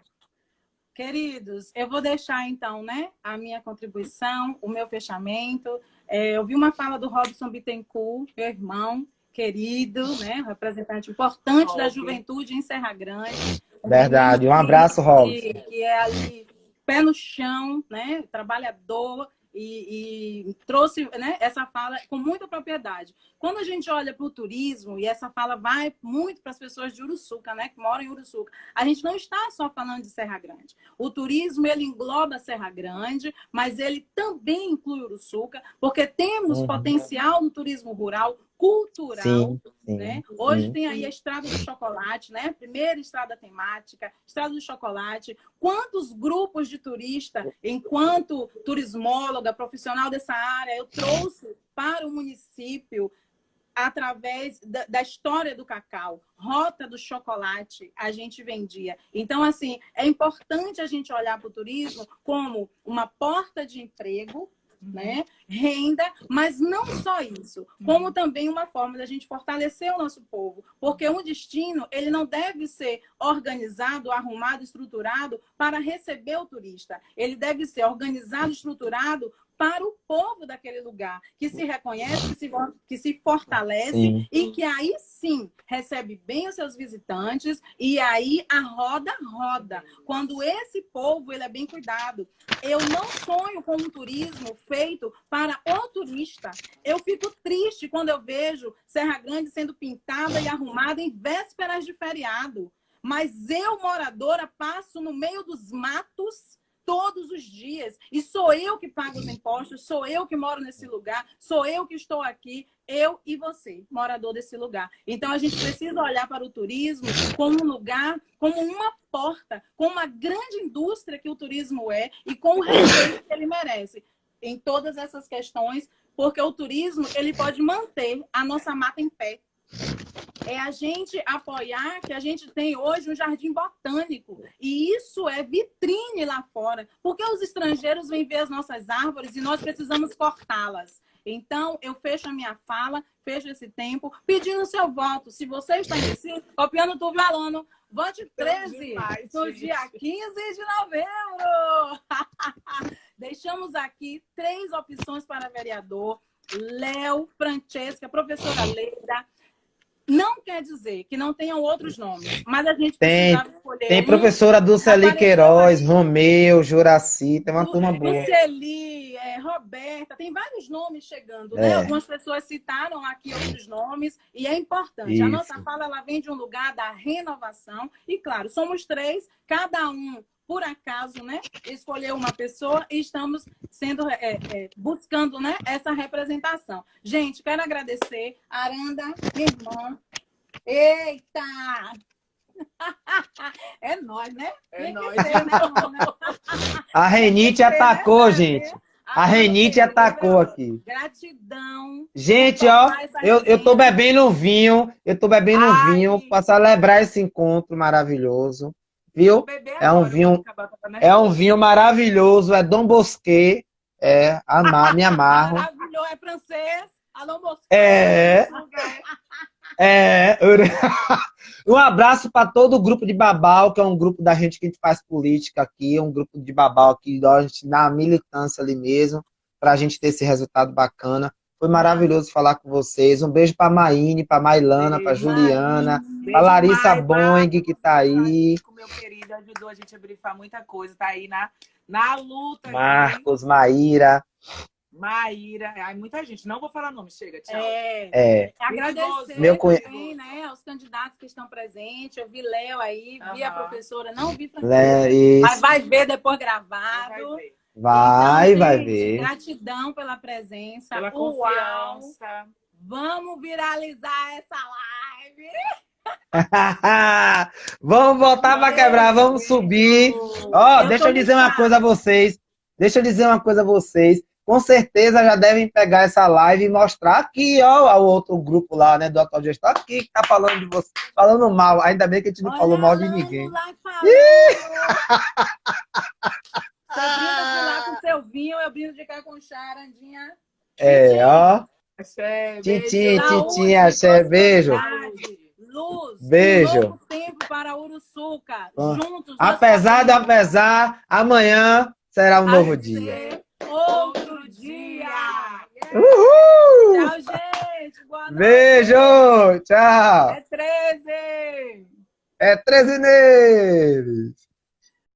Queridos, eu vou deixar então, né, a minha contribuição, o meu fechamento. Eu vi uma fala do Robson Bittencourt, meu irmão querido, né, representante importante da juventude em Serra Grande. Verdade, um abraço, Robson. Que é ali, pé no chão, né, trabalhador, e trouxe, né, essa fala com muita propriedade. Quando a gente olha para o turismo, e essa fala vai muito para as pessoas de Uruçuca, né, que moram em Uruçuca, a gente não está só falando de Serra Grande. O turismo, ele engloba Serra Grande, mas ele também inclui Uruçuca, porque temos potencial no turismo rural, cultural, né? Hoje tem aí a Estrada do Chocolate, né? Primeira estrada temática, Estrada do Chocolate. Quantos grupos de turista, enquanto turismóloga, profissional dessa área, eu trouxe para o município através da história do cacau, Rota do Chocolate, a gente vendia. Então, assim, é importante a gente olhar para o turismo como uma porta de emprego, né? Renda, mas não só isso, como também uma forma da gente fortalecer o nosso povo, porque um destino, ele não deve ser organizado, arrumado, estruturado para receber o turista, ele deve ser organizado, estruturado para o povo daquele lugar, que se reconhece, que se fortalece e que aí sim recebe bem os seus visitantes e aí a roda roda. Quando esse povo ele é bem cuidado. Eu não sonho com um turismo feito para o turista. Eu fico triste quando eu vejo Serra Grande sendo pintada e arrumada em vésperas de feriado. Mas eu, moradora, passo no meio dos matos todos os dias. E sou eu que pago os impostos, sou eu que moro nesse lugar, sou eu que estou aqui, eu e você, morador desse lugar. Então, a gente precisa olhar para o turismo como um lugar, como uma porta, como uma grande indústria que o turismo é e com o respeito que ele merece em todas essas questões, porque o turismo ele pode manter a nossa mata em pé. É a gente apoiar que a gente tem hoje um jardim botânico. E isso é vitrine lá fora. Porque os estrangeiros vêm ver as nossas árvores e nós precisamos cortá-las. Então, eu fecho a minha fala, fecho esse tempo, pedindo o seu voto. Se você está indeciso, copiando tu, Alano, vote 13 no dia 15 de novembro. Deixamos aqui 3 opções para vereador. Léo, Francesca, professora Leida. Não quer dizer que não tenham outros nomes, mas a gente precisava escolher. Tem professora Dulceli Queiroz, Romeu, Juraci, tem uma turma boa. Dulceli, Roberta, tem vários nomes chegando, né? Algumas pessoas citaram aqui outros nomes, e é importante. Isso. A nossa fala, ela vem de um lugar da renovação, e claro, somos 3, cada um, por acaso, né, escolheu uma pessoa e estamos buscando, né, essa representação. Gente, quero agradecer a Aranda, minha irmã. Eita! É nóis, né? É nóis. A Renite atacou, gente. A Renite atacou aqui. Gratidão. Gente, ó, eu tô bebendo um vinho. Eu tô bebendo um vinho para celebrar esse encontro maravilhoso. Viu? É um vinho maravilhoso. É Dom Bosquet. Me amarro. Maravilhoso, é francês. Dom Bosquet. Um abraço para todo o grupo de Babau, que é um grupo da gente que a gente faz política aqui, um grupo de Babau aqui, a gente dá uma militância ali mesmo, para a gente ter esse resultado bacana. Foi maravilhoso falar com vocês. Um beijo para a Maíne, para a Mailana, para a Juliana, para a Larissa Boing, que está aí. Meu querido, ajudou a gente a brifar muita coisa, tá aí na luta. Marcos, Maíra. Ai, muita gente. Não vou falar nome, chega, tchau. Agradecer também, né, aos candidatos que estão presentes. Eu vi Léo aí, vi a professora, não vi Francisco, mas vai ver depois gravado. Vai gente, ver. Gratidão pela presença, pela confiança. Vamos viralizar essa live. Vamos voltar para quebrar, vamos subir. Ó, deixa eu dizer uma coisa a vocês. Com certeza já devem pegar essa live e mostrar aqui, ó, o outro grupo lá, né, do Autogestão, aqui que tá falando de você, falando mal. Ainda bem que a gente não falou mal de ninguém. Você brinda de lá com seu vinho, eu brindo de cá com Arandinha. Ó. Axé, Titim, axé, beijo. Luz, beijo. Um novo tempo para Uruçuca. Juntos. Apesar, amanhã será um novo dia. Outro dia. Uhul! Tchau, gente. Boa noite. Beijo. Tchau. É 13. É 13 neles.